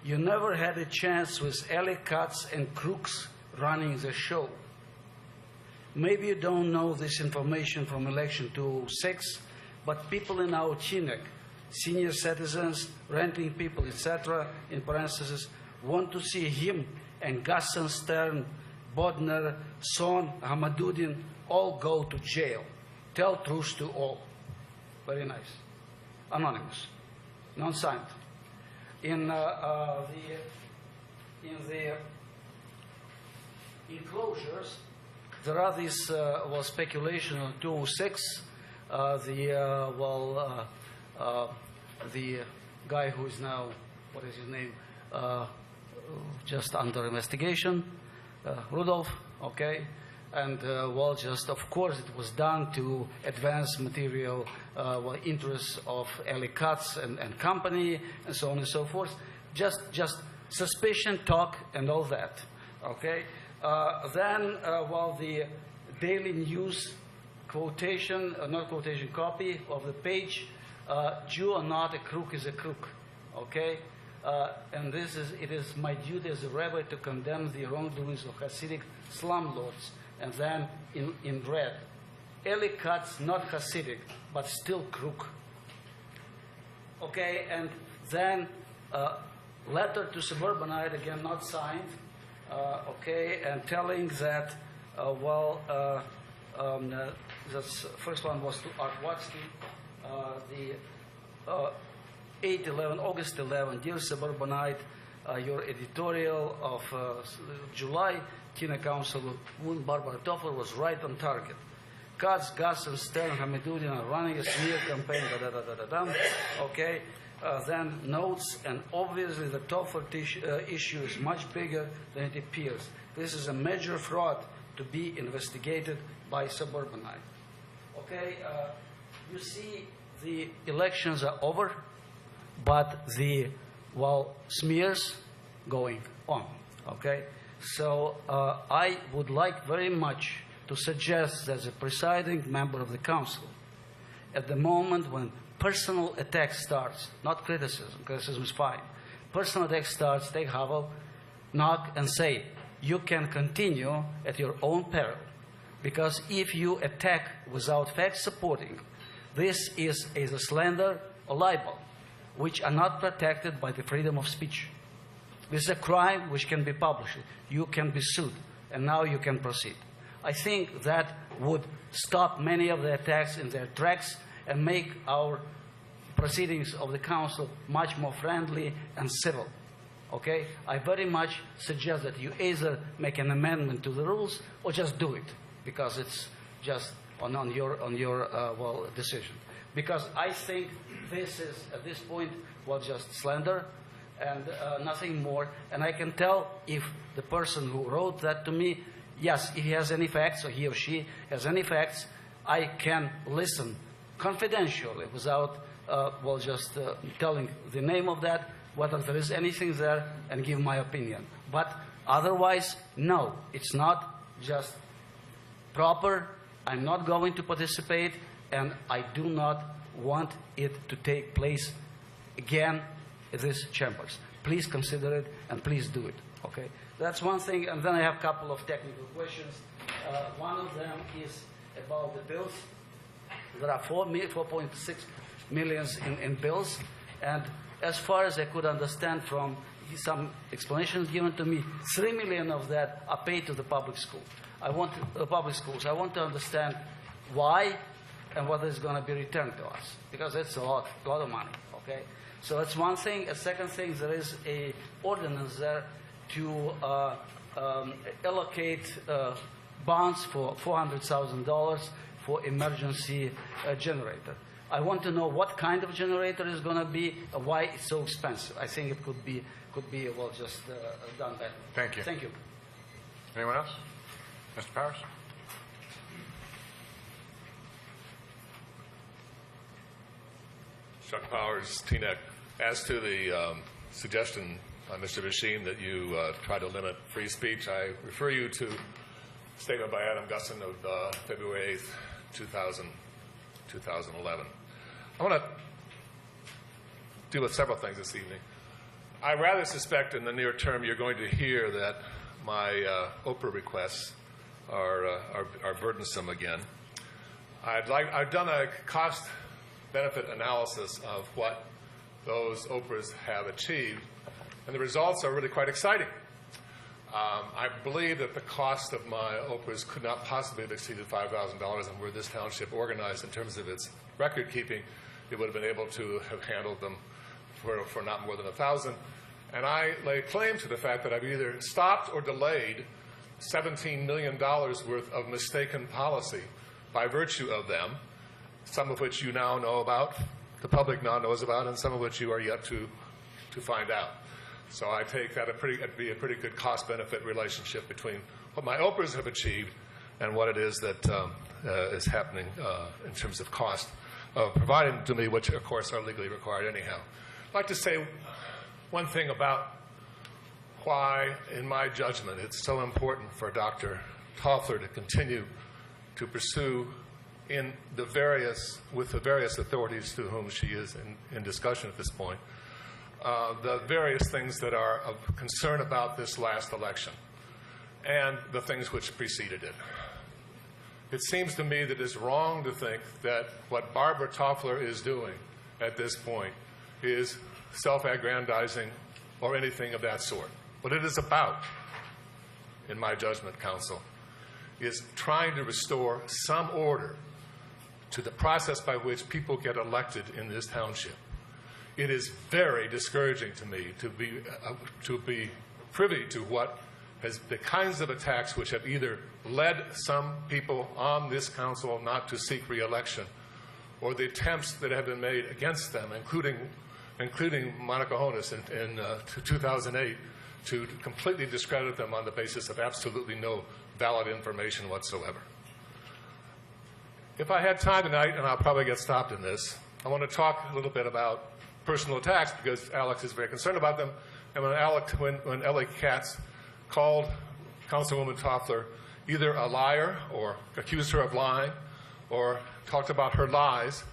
You never had a chance with alley cuts and crooks running the show. Maybe you don't know this information from election 2006, but people in our Teaneck, senior citizens, renting people, etc., in parentheses, want to see him and Gaston Stern, Bodner, Son, Hamaduddin all go to jail. Tell truth to all. Very nice. Anonymous. Non-signed. In the enclosures, there are these speculation on 206. The guy who is now, what is his name, just under investigation, Rudolph. Okay. And just of course it was done to advance material interests of Ellicott's and company and so on and so forth. Just suspicion, talk, and all that. Okay. Then the Daily News quotation, not quotation, copy of the page, Jew or not, a crook is a crook. Okay. And it is my duty as a rabbi to condemn the wrongdoings of Hasidic slumlords. And then in red, Ellicott's not Hasidic, but still crook. Okay, and then letter to suburbanite, again not signed. Okay, and telling that, the first one was to Art Watsky, August 11, dear suburbanite, your editorial of July, Teaneck Councilwoman Barbara Toffler was right on target. Katz, Gus, and Stern, Hamiduddin are running a smear campaign, Okay, then notes, and obviously the Toffler issue is much bigger than it appears. This is a major fraud to be investigated by suburbanite. Okay, you see the elections are over, but the, smears going on. Okay. So I would like very much to suggest that the presiding member of the council, at the moment when personal attack starts, not criticism is fine, personal attack starts, take Havel, knock and say, you can continue at your own peril. Because if you attack without facts supporting, this is a slander or libel, which are not protected by the freedom of speech. This is a crime which can be published. You can be sued, and now you can proceed. I think that would stop many of the attacks in their tracks and make our proceedings of the council much more friendly and civil. Okay? I very much suggest that you either make an amendment to the rules or just do it, because it's just on your well, decision. Because I think this is, at this point, well, just slander and nothing more. And I can tell if the person who wrote that to me, yes, if he has any facts, or he or she has any facts, I can listen confidentially without, well, just telling the name of that, whether there is anything there, and give my opinion. But otherwise, no, it's not just proper. I'm not going to participate, and I do not want it to take place again in these chambers. Please consider it, and please do it. Okay? That's one thing, and then I have a couple of technical questions. One of them is about the bills. There are 4.6 million in bills, and as far as I could understand from some explanations given to me, 3 million of that are paid to the public school. Public schools. I want to understand why and whether it's going to be returned to us, because it's a lot of money. Okay, so that's one thing. A second thing, there is a ordinance there to allocate bonds for $400,000 for emergency generator. I want to know what kind of generator is going to be, why it's so expensive. I think it could be well, just done better. Thank you. Thank you. Anyone else? Mr. Powers? Chuck Powers, Teaneck. As to the suggestion by Mr. Bashim that you try to limit free speech, I refer you to a statement by Adam Gusson of February 8th, 2011. I want to deal with several things this evening. I rather suspect in the near term you're going to hear that my Oprah requests are burdensome again. I've done a cost-benefit analysis of what those Oprahs have achieved, and the results are really quite exciting. I believe that the cost of my Oprahs could not possibly have exceeded $5,000, and were this township organized in terms of its record keeping, it would have been able to have handled them for not more than $1,000. And I lay claim to the fact that I've either stopped or delayed $17 million worth of mistaken policy by virtue of them, some of which you now know about, the public now knows about, and some of which you are yet to find out. So I take that to be a pretty good cost-benefit relationship between what my Oprahs have achieved and what it is that is happening in terms of cost of providing to me, which, of course, are legally required anyhow. I'd like to say one thing about why, in my judgment, it's so important for Dr. Toffler to continue to pursue with the various authorities to whom she is in discussion at this point, the various things that are of concern about this last election and the things which preceded it. It seems to me that it's wrong to think that what Barbara Toffler is doing at this point is self-aggrandizing or anything of that sort. What it is about, in my judgment, counsel, is trying to restore some order to the process by which people get elected in this township. It is very discouraging to me to be privy to the kinds of attacks which have either led some people on this council not to seek re-election, or the attempts that have been made against them, including Monica Honus in 2008, to completely discredit them on the basis of absolutely no valid information whatsoever. If I had time tonight, and I'll probably get stopped in this, I want to talk a little bit about personal attacks, because Alex is very concerned about them. And when Ellie Katz called Councilwoman Toffler either a liar or accused her of lying or talked about her lies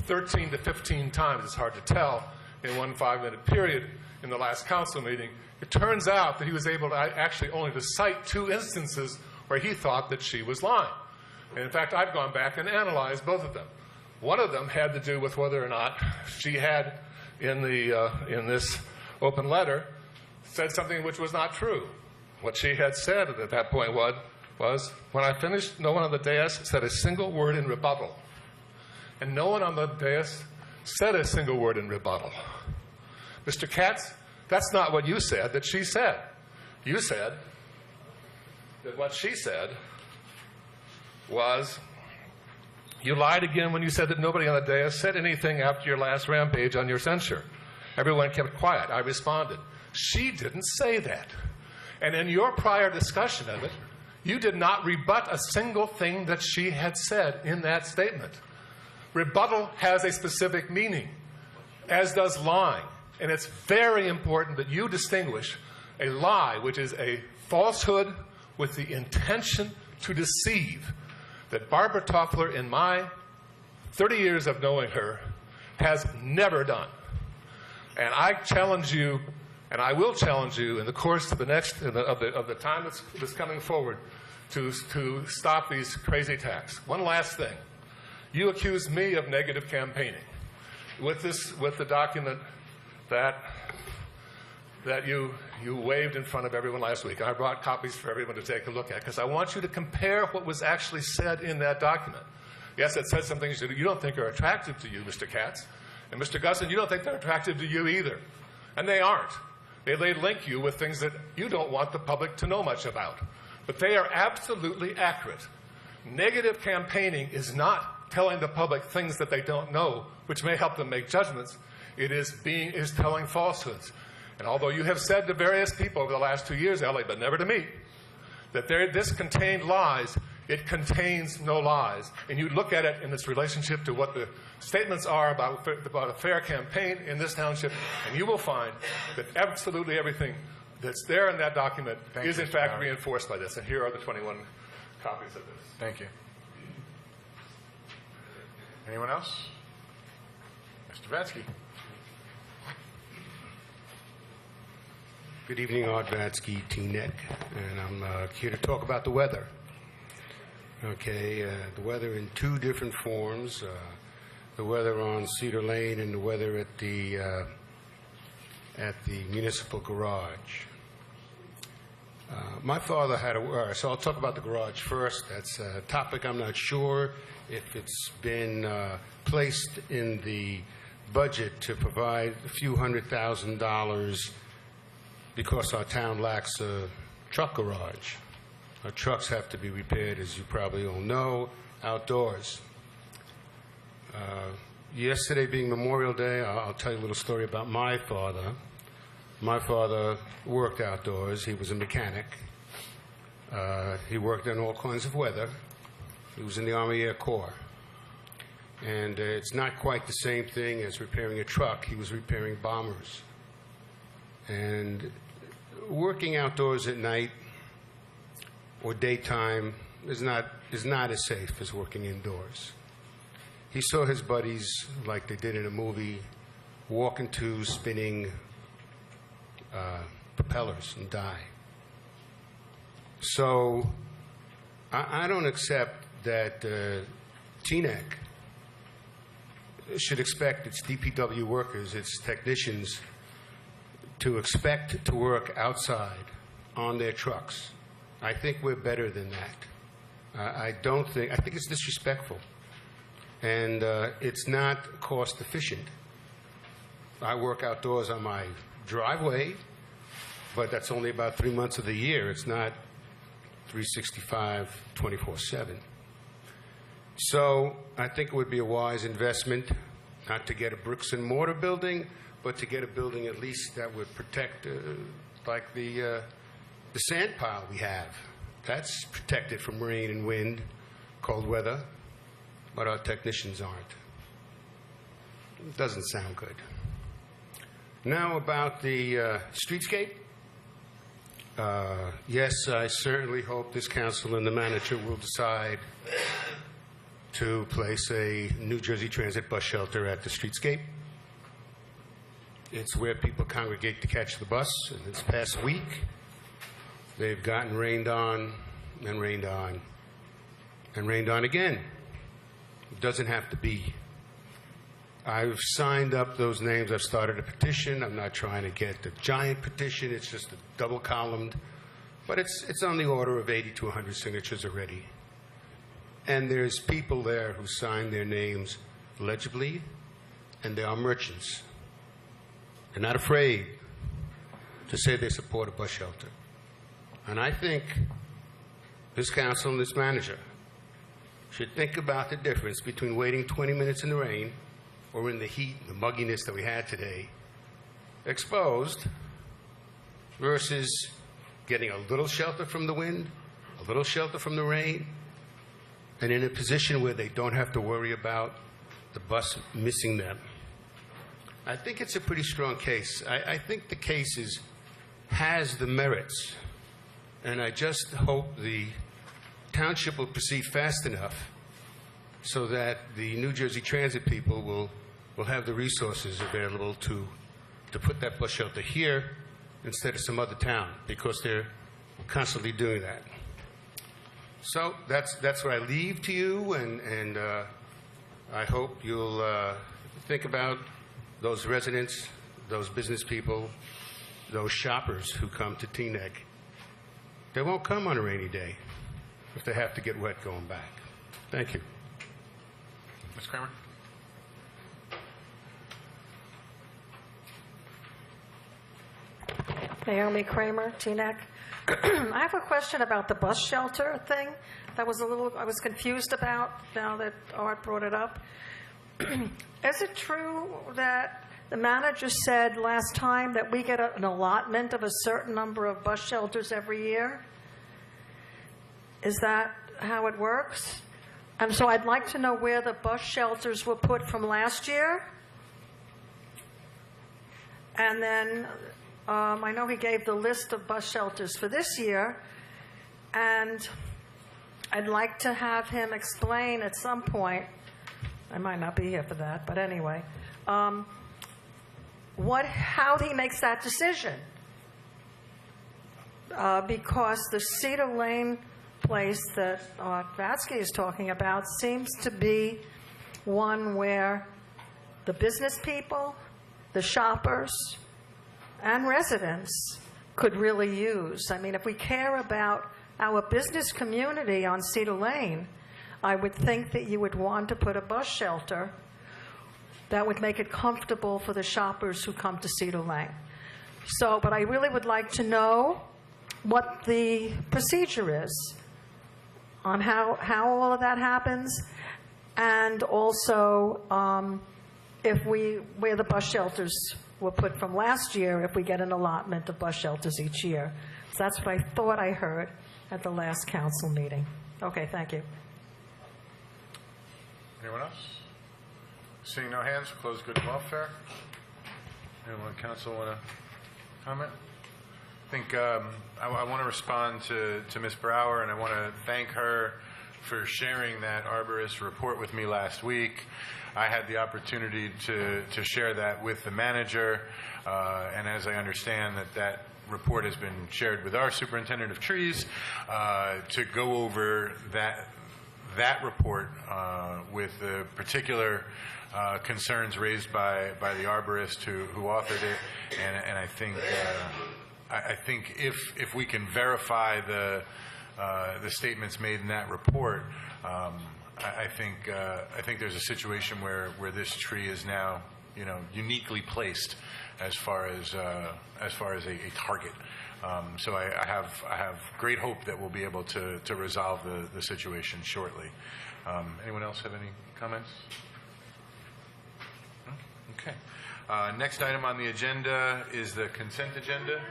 13 to 15 times, it's hard to tell, in one 5-minute period in the last council meeting, it turns out that he was able to actually only to cite 2 instances where he thought that she was lying. And in fact, I've gone back and analyzed both of them. One of them had to do with whether or not she had, in this open letter, said something which was not true. What she had said at that point was, when I finished, no one on the dais said a single word in rebuttal. And no one on the dais said a single word in rebuttal. Mr. Katz, That's not what you said that she said. You said that what she said was, you lied again when you said that nobody on the dais said anything after your last rampage on your censure. Everyone kept quiet. I responded. She didn't say that. And in your prior discussion of it, you did not rebut a single thing that she had said in that statement. Rebuttal has a specific meaning, as does lying. And it's very important that you distinguish a lie, which is a falsehood with the intention to deceive, that Barbara Toffler, in my 30 years of knowing her, has never done. And I challenge you, and I will challenge you in the course of the next of the time that's coming forward, to stop these crazy attacks. One last thing: you accuse me of negative campaigning with the document that you waved in front of everyone last week. I brought copies for everyone to take a look at, because I want you to compare what was actually said in that document. Yes, it said some things that you don't think are attractive to you, Mr. Katz. And Mr. Gusson, you don't think they're attractive to you either. And they aren't. They link you with things that you don't want the public to know much about. But they are absolutely accurate. Negative campaigning is not telling the public things that they don't know, which may help them make judgments. It is telling falsehoods. And although you have said to various people over the last 2 years, Ellie, but never to me, that this contained lies, it contains no lies. And you look at it in its relationship to what the statements are about a fair campaign in this township, and you will find that absolutely everything that's there in that document is in fact reinforced by this. And here are the 21 copies of this. Thank you. Anyone else? Mr. Vatsky. Good evening, Art Vatsky, Teaneck, and I'm here to talk about the weather. Okay, the weather in two different forms, the weather on Cedar Lane and the weather at the municipal garage. My father had so I'll talk about the garage first. That's a topic I'm not sure if it's been placed in the budget to provide a few $100,000 because our town lacks a truck garage. Our trucks have to be repaired, as you probably all know, outdoors. Yesterday being Memorial Day, I'll tell you a little story about my father. My father worked outdoors. He was a mechanic. He worked in all kinds of weather. He was in the Army Air Corps. And it's not quite the same thing as repairing a truck. He was repairing bombers. And working outdoors at night or daytime is not as safe as working indoors. He saw his buddies, like they did in a movie, walk into spinning propellers and die. So I don't accept that Teaneck should expect its DPW workers, its technicians, to expect to work outside on their trucks. I think we're better than that. I think it's disrespectful. And it's not cost efficient. I work outdoors on my driveway, but that's only about 3 months of the year. It's not 365, 24/7. So I think it would be a wise investment not to get a bricks and mortar building, but to get a building at least that would protect, like the sand pile we have. That's protected from rain and wind, cold weather, but our technicians aren't. It doesn't sound good. Now about the streetscape. Yes, I certainly hope this council and the manager will decide to place a New Jersey Transit bus shelter at the streetscape. It's where people congregate to catch the bus. And this past week, they've gotten rained on and rained on and rained on again. It doesn't have to be. I've signed up those names. I've started a petition. I'm not trying to get the giant petition. It's just a double-columned. But it's on the order of 80 to 100 signatures already. And there's people there who sign their names legibly, and they are merchants. They're not afraid. to say they support a bus shelter. And I think this council and this manager should think about the difference between waiting 20 minutes in the rain or in the heat, the mugginess that we had today, exposed, versus getting a little shelter from the wind, a little shelter from the rain, and in a position where they don't have to worry about the bus missing them. I think it's a pretty strong case. I think the case has the merits, and I just hope the township will proceed fast enough so that the New Jersey Transit people will have the resources available to put that bus shelter here instead of some other town, because they're constantly doing that. So that's what I leave to you, and I hope you'll think about those residents, those business people, those shoppers who come to Teaneck. They won't come on a rainy day if they have to get wet going back. Thank you. Ms. Kramer? Naomi Kramer, Teaneck. I have a question about the bus shelter thing that I was confused about now that Art brought it up. Is it true that the manager said last time that we get an allotment of a certain number of bus shelters every year? Is that how it works? And so I'd like to know where the bus shelters were put from last year. And then I know he gave the list of bus shelters for this year, and I'd like to have him explain at some point, I might not be here for that, but anyway, how he makes that decision. Because the Cedar Lane place that Vatsky is talking about seems to be one where the business people, the shoppers, and residents could really use. I mean, if we care about our business community on Cedar Lane, I would think that you would want to put a bus shelter that would make it comfortable for the shoppers who come to Cedar Lane. So, but I really would like to know what the procedure is on how all of that happens, and also where the bus shelters were put from last year, if we get an allotment of bus shelters each year. So that's what I thought I heard at the last council meeting. Okay, thank you. Anyone else? Seeing no hands, we'll close good and welfare. Anyone on council want to comment? I think I want to respond to Ms. Brower, and I want to thank her for sharing that arborist report with me last week. I had the opportunity to share that with the manager, and as I understand that report has been shared with our superintendent of trees, to go over that report with the particular concerns raised by the arborist who authored it, and I think if we can verify the statements made in that report, I think there's a situation where this tree is now, uniquely placed as far as a target. So I have great hope that we'll be able to resolve the situation shortly. Anyone else have any comments? No? Okay. Next item on the agenda is the consent agenda.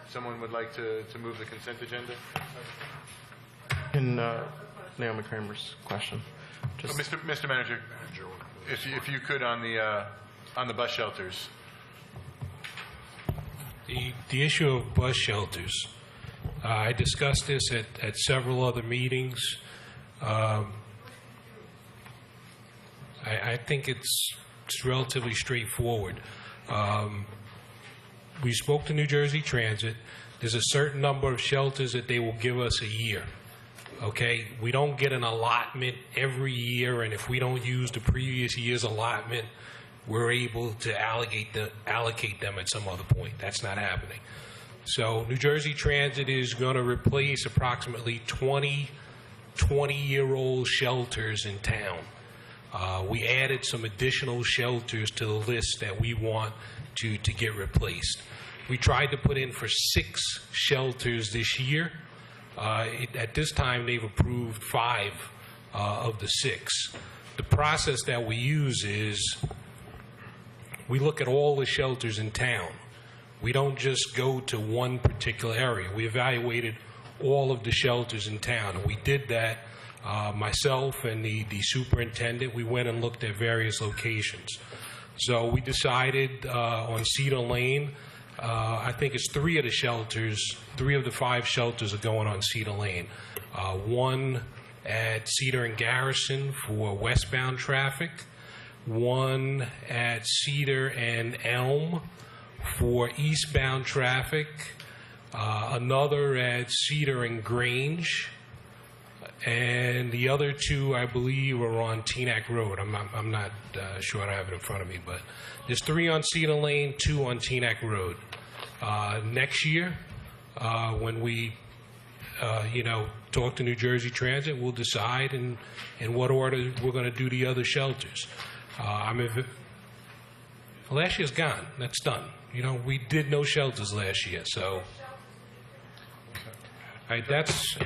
Someone would like to move the consent agenda? In Naomi Kramer's question. Mr. Manager, if you could on the bus shelters. The issue of bus shelters. I discussed this at several other meetings. I think it's relatively straightforward. We spoke to New Jersey Transit. There's a certain number of shelters that they will give us a year. Okay? We don't get an allotment every year, and if we don't use the previous year's allotment, we're able to allocate them at some other point. That's not happening. So New Jersey Transit is going to replace approximately 20-year-old shelters in town. We added some additional shelters to the list that we want to get replaced. We tried to put in for 6 shelters this year. At this time, they've approved 5 of the 6. The process that we use is we look at all the shelters in town. We don't just go to one particular area. We evaluated all of the shelters in town, and we did that. Myself and the superintendent, we went and looked at various locations. So we decided on Cedar Lane. I think it's 3 of the shelters, 3 of the 5 shelters are going on Cedar Lane. One at Cedar and Garrison for westbound traffic, one at Cedar and Elm for eastbound traffic, another at Cedar and Grange, and the other 2, I believe, are on Teaneck Road. I'm not sure. I don't have it in front of me, but there's 3 on Cedar Lane, 2 on Teaneck Road. Next year, when we, talk to New Jersey Transit, we'll decide in what order we're going to do the other shelters. Last year's gone. That's done. We did no shelters last year, so. That's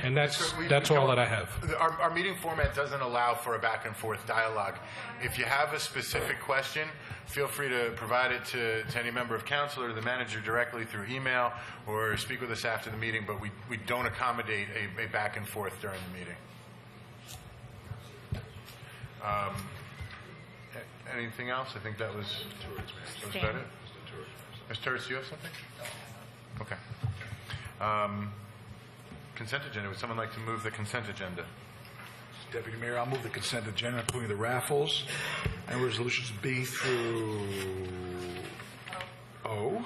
all that I have. Our meeting format doesn't allow for a back and forth dialogue. If you have a specific question, feel free to provide it to any member of council or the manager directly through email, or speak with us after the meeting, but we don't accommodate a back and forth during the meeting. Anything else? I think that was about it. Ms. Turris, you have something? Okay. Consent agenda. Would someone like to move the consent agenda? Deputy Mayor, I'll move the consent agenda, including the raffles and resolutions B through O.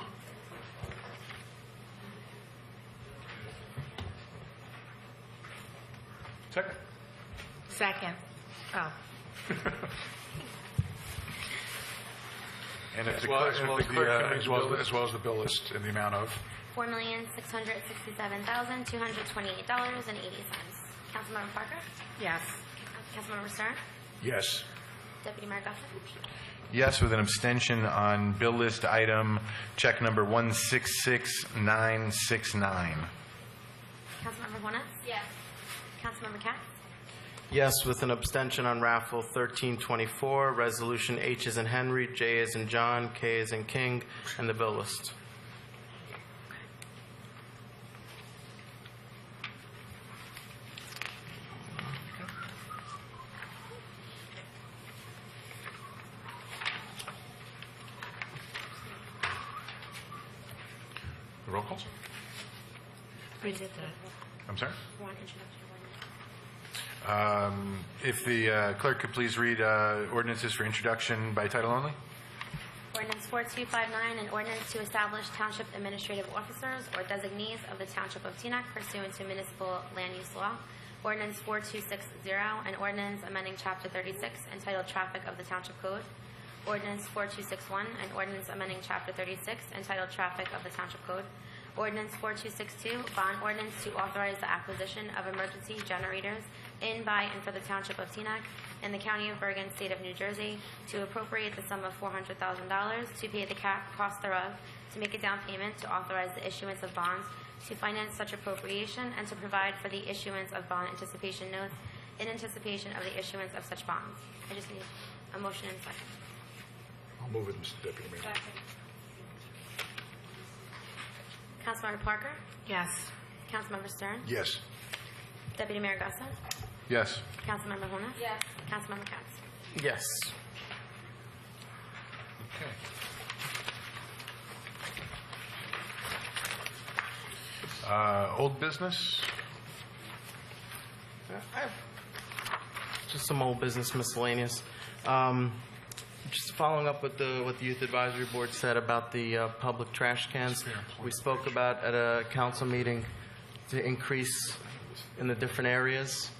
Second. Oh. And if as the well, clerk, as well as the bill list in the amount of $4,667,228.80. Councilmember Parker? Yes. Councilmember Stern? yes. Deputy Mayor Gusson? yes, with an abstention on bill list item check number 166969. Councilmember Juanes? Yes. Councilmember Katz? Yes, with an abstention on raffle 1324, resolution H as in Henry, J as in John, K as in King, and the bill list. Roll call? We did that. I'm sorry? One introductory If the clerk could please read ordinances for introduction by title only. Ordinance 4259, an ordinance to establish township administrative officers or designees of the Township of Teaneck pursuant to municipal land use law. Ordinance 4260, an ordinance amending Chapter 36 entitled Traffic of the Township Code. Ordinance 4261, an ordinance amending Chapter 36 entitled Traffic of the Township Code. Ordinance 4262, bond ordinance to authorize the acquisition of emergency generators in, by, and for the Township of Teaneck in the County of Bergen, State of New Jersey, to appropriate the sum of $400,000 to pay the cost thereof, to make a down payment, to authorize the issuance of bonds, to finance such appropriation, and to provide for the issuance of bond anticipation notes in anticipation of the issuance of such bonds. I just need a motion and a second. I'll move it, Mr. Deputy Mayor. Councilmember Parker? Yes. Councilmember Stern? Yes. Deputy Mayor Gusson? Yes. Councilmember Juanes? Yes. Councilmember Katz? Yes. Okay. Old business? I have just some old business miscellaneous. Just following up with what the Youth Advisory Board said about the public trash cans. We spoke about at a council meeting to increase in the different areas.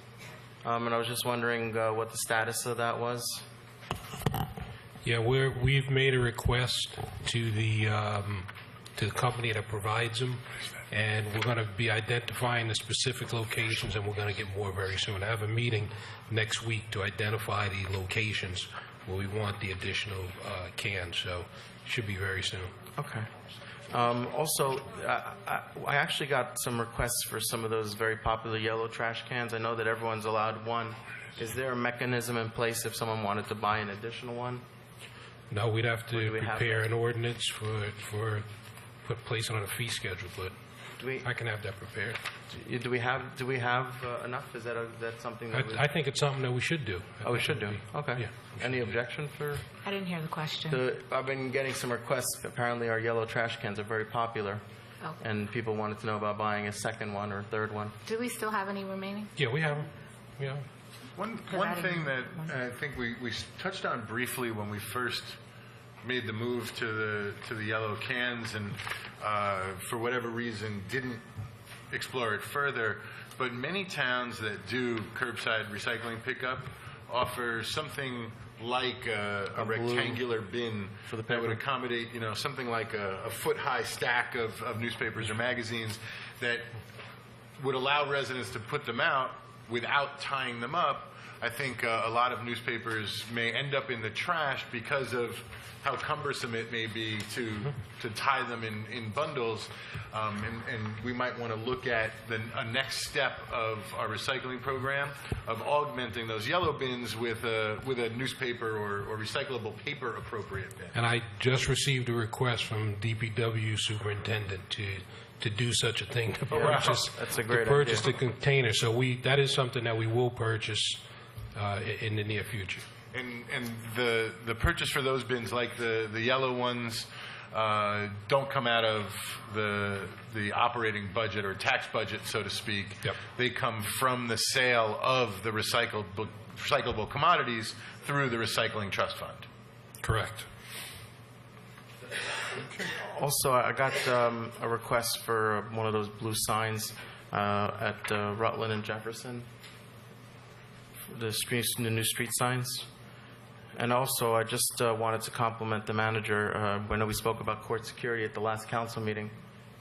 And I was just wondering what the status of that was. Yeah, we've made a request to the company that provides them, and we're going to be identifying the specific locations, and we're going to get more very soon. I have a meeting next week to identify the locations where we want the additional cans, so it should be very soon. Okay. Also, I actually got some requests for some of those very popular yellow trash cans. I know that everyone's allowed one. Is there a mechanism in place if someone wanted to buy an additional one? No, we'd have to we have prepare an ordinance for put place on a fee schedule, but I can have that prepared. Do we have enough? Is that something that I think it's something that we should do. Oh, we should do. Okay. Yeah. Any objection for? I didn't hear the question. I've been getting some requests. Apparently, our yellow trash cans are very popular, and people wanted to know about buying a second one or a third one. Do we still have any remaining? Yeah, we have them. Yeah. One thing that I think we touched on briefly when we first made the move to the yellow cans, and for whatever reason didn't explore it further, but many towns that do curbside recycling pickup offer something like a rectangular bin that would accommodate, something like a foot-high stack of newspapers or magazines that would allow residents to put them out without tying them up. I think a lot of newspapers may end up in the trash because of how cumbersome it may be to tie them in bundles, and we might want to look at a next step of our recycling program of augmenting those yellow bins with a newspaper or recyclable paper appropriate bin. And I just received a request from DPW superintendent to do such a thing, to purchase, That's a great purchase idea. the container. So that is something that we will purchase in the near future. And the purchase for those bins, like the yellow ones, don't come out of the operating budget or tax budget, so to speak. Yep. They come from the sale of the recyclable commodities through the recycling trust fund. Correct. Also, I got a request for one of those blue signs at Rutland and Jefferson, the new street signs. And also, I just wanted to compliment the manager. I know we spoke about court security at the last council meeting,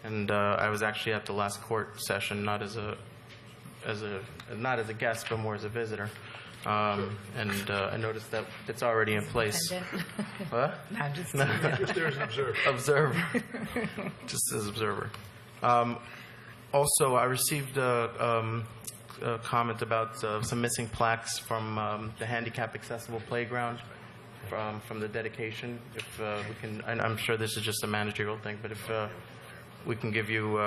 and I was actually at the last court session, not as a guest, but more as a visitor. And I noticed that it's already in place. What? I'm just Just there as an observer. Observer. Just as observer. Also, I received a comment about some missing plaques from the handicap accessible playground from the dedication. If we can, and I'm sure this is just a managerial thing, but if we can give you,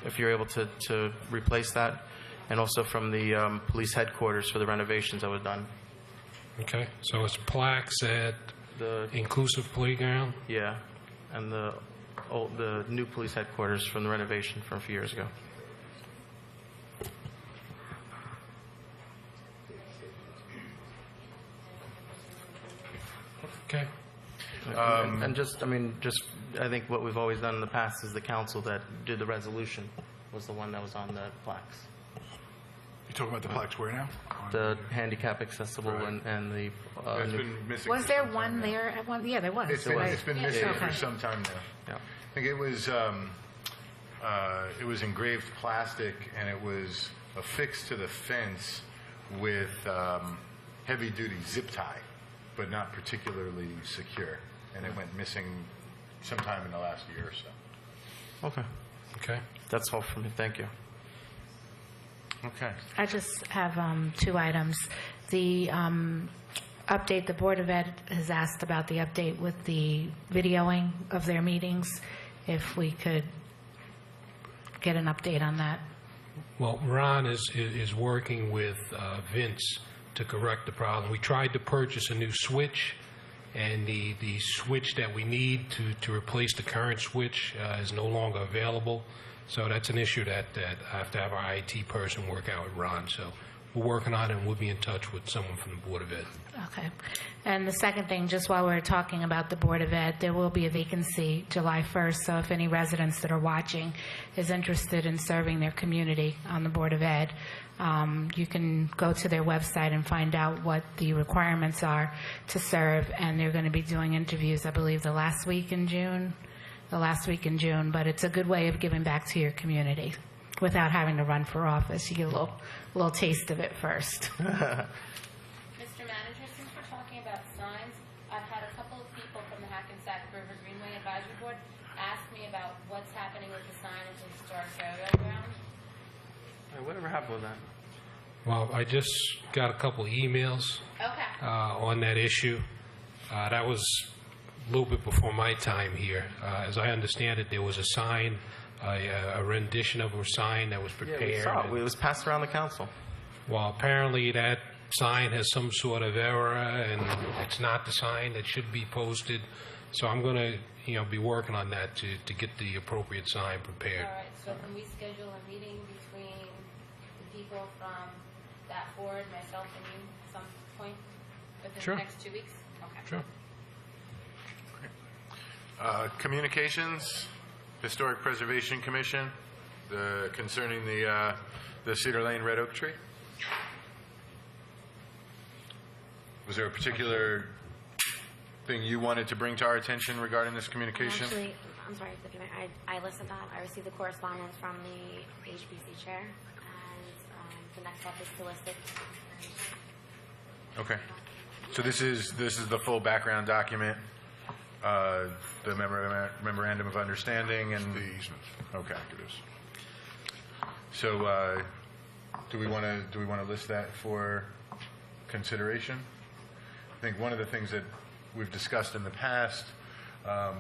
if you're able to replace that, and also from the police headquarters for the renovations that were done. Okay, so it's plaques at The inclusive playground. Yeah, and the new police headquarters from the renovation from a few years ago. Okay. And just, I think what we've always done in the past is the council that did the resolution was the one that was on the plaques. You're talking about the plaques where now? The handicap accessible Right. and the It's new- been missing. Was for there some one time now. there at one? Yeah, there was. It's been missing Okay. for some time now. Yeah. I think it was engraved plastic, and it was affixed to the fence with heavy-duty zip tie, but not particularly secure. And it went missing sometime in the last year or so. Okay. Okay. That's all for me. Thank you. Okay. I just have two items. The update, the Board of Ed has asked about the update with the videoing of their meetings, if we could get an update on that. Well, Ron is working with Vince to correct the problem. We tried to purchase a new switch, and the switch that we need to replace the current switch is no longer available. So that's an issue that I have to have our IT person work out with Ron. So we're working on it, and we'll be in touch with someone from the Board of Ed. Okay. And the second thing, just while we're talking about the Board of Ed, there will be a vacancy July 1st. So if any residents that are watching is interested in serving their community on the Board of Ed, you can go to their website and find out what the requirements are to serve. And they're going to be doing interviews, I believe, the last week in June. But it's a good way of giving back to your community without having to run for office. You get a little taste of it first. Mr. Manager, since we're talking about signs, I've had a couple of people from the Hackensack River Greenway Advisory Board ask me about what's happening with the sign at the historic burial ground? Whatever happened with that? Well, I just got a couple emails on that issue. That was a little bit before my time here. As I understand it, there was a sign, a rendition of a sign that was prepared. Yeah, we saw it. It was passed around the council. Well, apparently that sign has some sort of error, and it's not the sign that should be posted. So I'm going to, be working on that to get the appropriate sign prepared. All right, so can we schedule a meeting between the people from that board, myself and you, some point within Sure. the next 2 weeks? Okay. Sure. Communications, Historic Preservation Commission, concerning the Cedar Lane Red Oak tree. Was there a particular thing you wanted to bring to our attention regarding this communication? Actually, I'm sorry, I listened to that. I received the correspondence from the HPC chair, and the next step is to list it. Okay. So this is the full background document, the memorandum of understanding, and The easement. Okay. It is. So, do we want to list that for consideration? I think one of the things that we've discussed in the past, I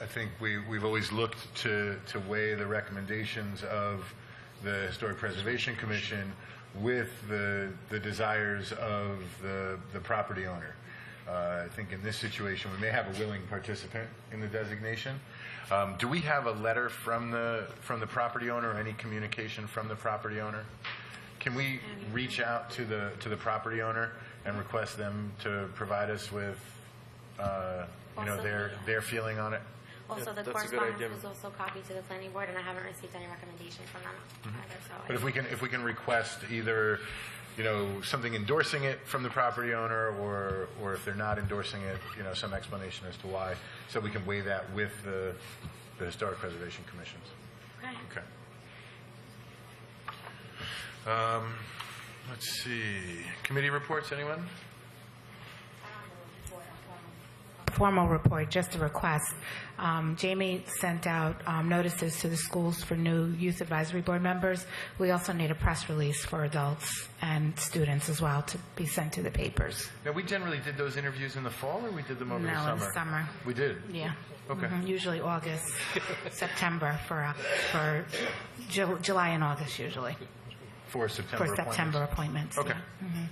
think we've always looked to weigh the recommendations of the Historic Preservation Commission with the desires of the property owner. I think in this situation, we may have a willing participant in the designation. Do we have a letter from the property owner, or any communication from the property owner? Can we reach out to the property owner and request them to provide us with, their feeling on it? Also, the correspondence was also copied to the planning board, and I haven't received any recommendation from them either. So But if we can request either, something endorsing it from the property owner, or if they're not endorsing it, some explanation as to why, so we can weigh that with the Historic Preservation Commissions. Okay. Let's see. Committee reports, anyone? Formal report, just a request. Jamie sent out notices to the schools for new youth advisory board members. We also need a press release for adults and students as well to be sent to the papers. Now, we generally did those interviews in the fall, or we did them over the No, summer? in the summer. We did? Yeah. Okay. Usually August, September for July and August usually. For September For September appointments. Okay. Yeah. Mhm.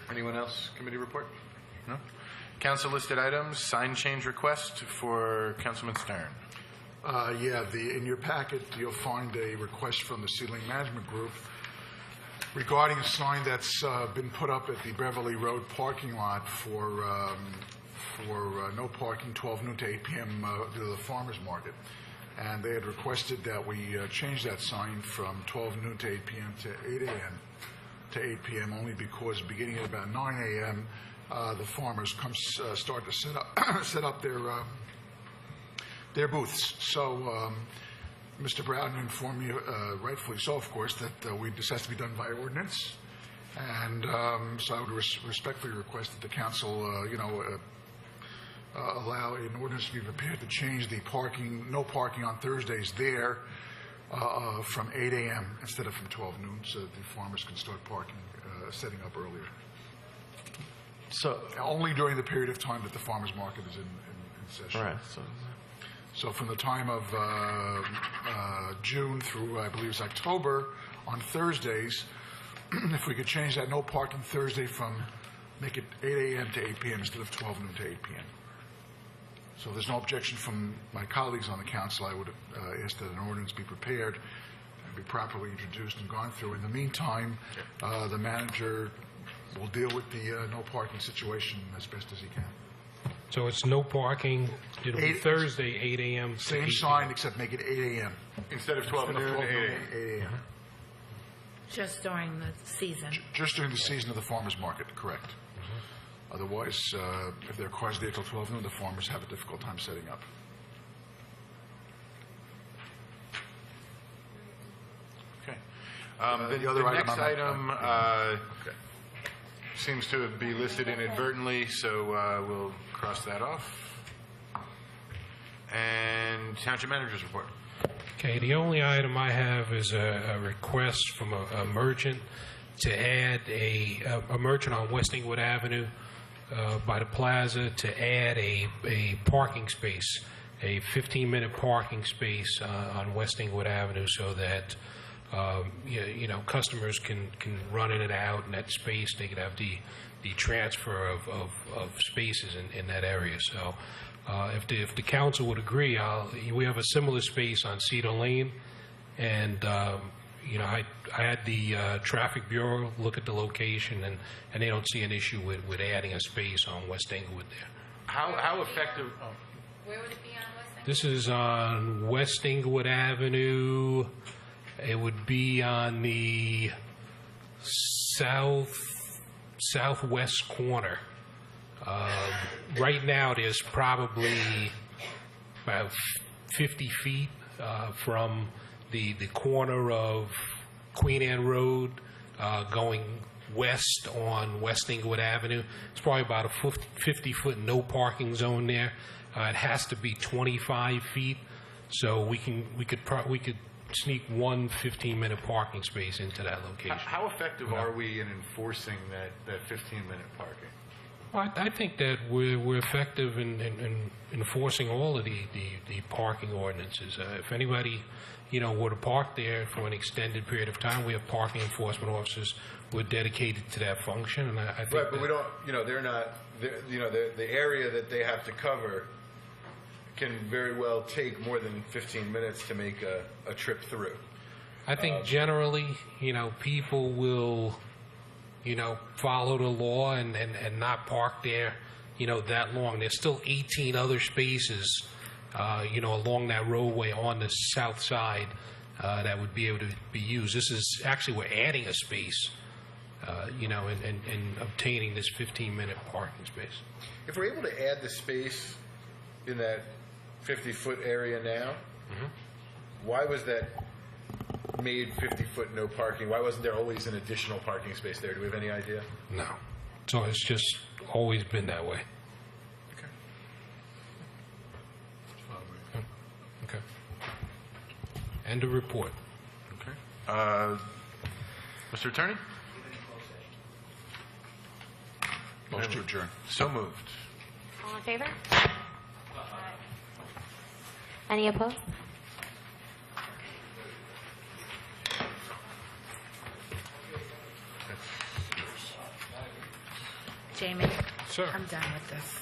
Anyone else? Committee report? No? Council listed items, sign change request for Councilman Stern. In your packet, you'll find a request from the Ceiling Management Group regarding a sign that's been put up at the Beverly Road parking lot for no parking, 12 noon to 8 p.m. To the farmers market. And they had requested that we change that sign from 12 noon to 8 p.m. to 8 a.m. to 8 p.m. only because beginning at about 9 a.m., the farmers start to set up their booths. So Mr. Brown informed me, rightfully so, of course, that this has to be done by ordinance. And so I would respectfully request that the council, allow an ordinance to be prepared to change the no parking on Thursdays there from 8 a.m. instead of from 12 noon, so that the farmers can start parking, setting up earlier. So only during the period of time that the farmers market is in session. Right. So from the time of June through, I believe it's October, on Thursdays, if we could change that no parking Thursday make it 8 a.m. to 8 p.m. instead of 12 noon to 8 p.m. So if there's no objection from my colleagues on the council, I would ask that an ordinance be prepared and be properly introduced and gone through. In the meantime, the manager will deal with the no parking situation as best as he can. So it's no parking. It'll be Thursday, 8 a.m. Same sign, except make it 8 a.m. Instead of 12 noon to 8 a.m. Just during the season. Just during the season of the farmers market, correct. Otherwise, if their cars there till 12 noon, the farmers have a difficult time setting up. Okay. The other item next item seems to be listed inadvertently, so we'll cross that off. And Township Manager's report. Okay, the only item I have is a request from a merchant to add a merchant on West Inglewood Avenue by the plaza to add a parking space, a 15-minute parking space on West Inglewood Avenue, so that customers can run in and out in that space. They can have the transfer of spaces in that area. So if the council would agree, we have a similar space on Cedar Lane, and I had the traffic bureau look at the location, and they don't see an issue with adding a space on West Inglewood there. How effective? Where would it be on West Inglewood? This is on West Inglewood Avenue. It would be on the southwest corner. Right now, there's probably about 50 feet from the corner of Queen Anne Road going west on West Inglewood Avenue. It's probably about a 50-foot no parking zone there. It has to be 25 feet, so we could sneak one 15-minute parking space into that location. How effective are we in enforcing that 15-minute parking? Well, I think that we're effective in enforcing all of the parking ordinances. If anybody, were to park there for an extended period of time, we have parking enforcement officers who are dedicated to that function, and I think. Right, but we don't. They're not. The area that they have to cover can very well take more than 15 minutes to make a trip through. I think generally, people will, follow the law and not park there, that long. There's still 18 other spaces, along that roadway on the south side that would be able to be used. This is actually, we're adding a space, and obtaining this 15-minute parking space. If we're able to add the space in that 50-foot area now, why was that made 50-foot no parking? Why wasn't there always an additional parking space there? Do we have any idea? No. So it's just always been that way. Okay. End of report. Okay. Mr. Attorney? Motion to adjourn. So moved. All in favor? Any opposed? Jamie, sir. I'm done with this.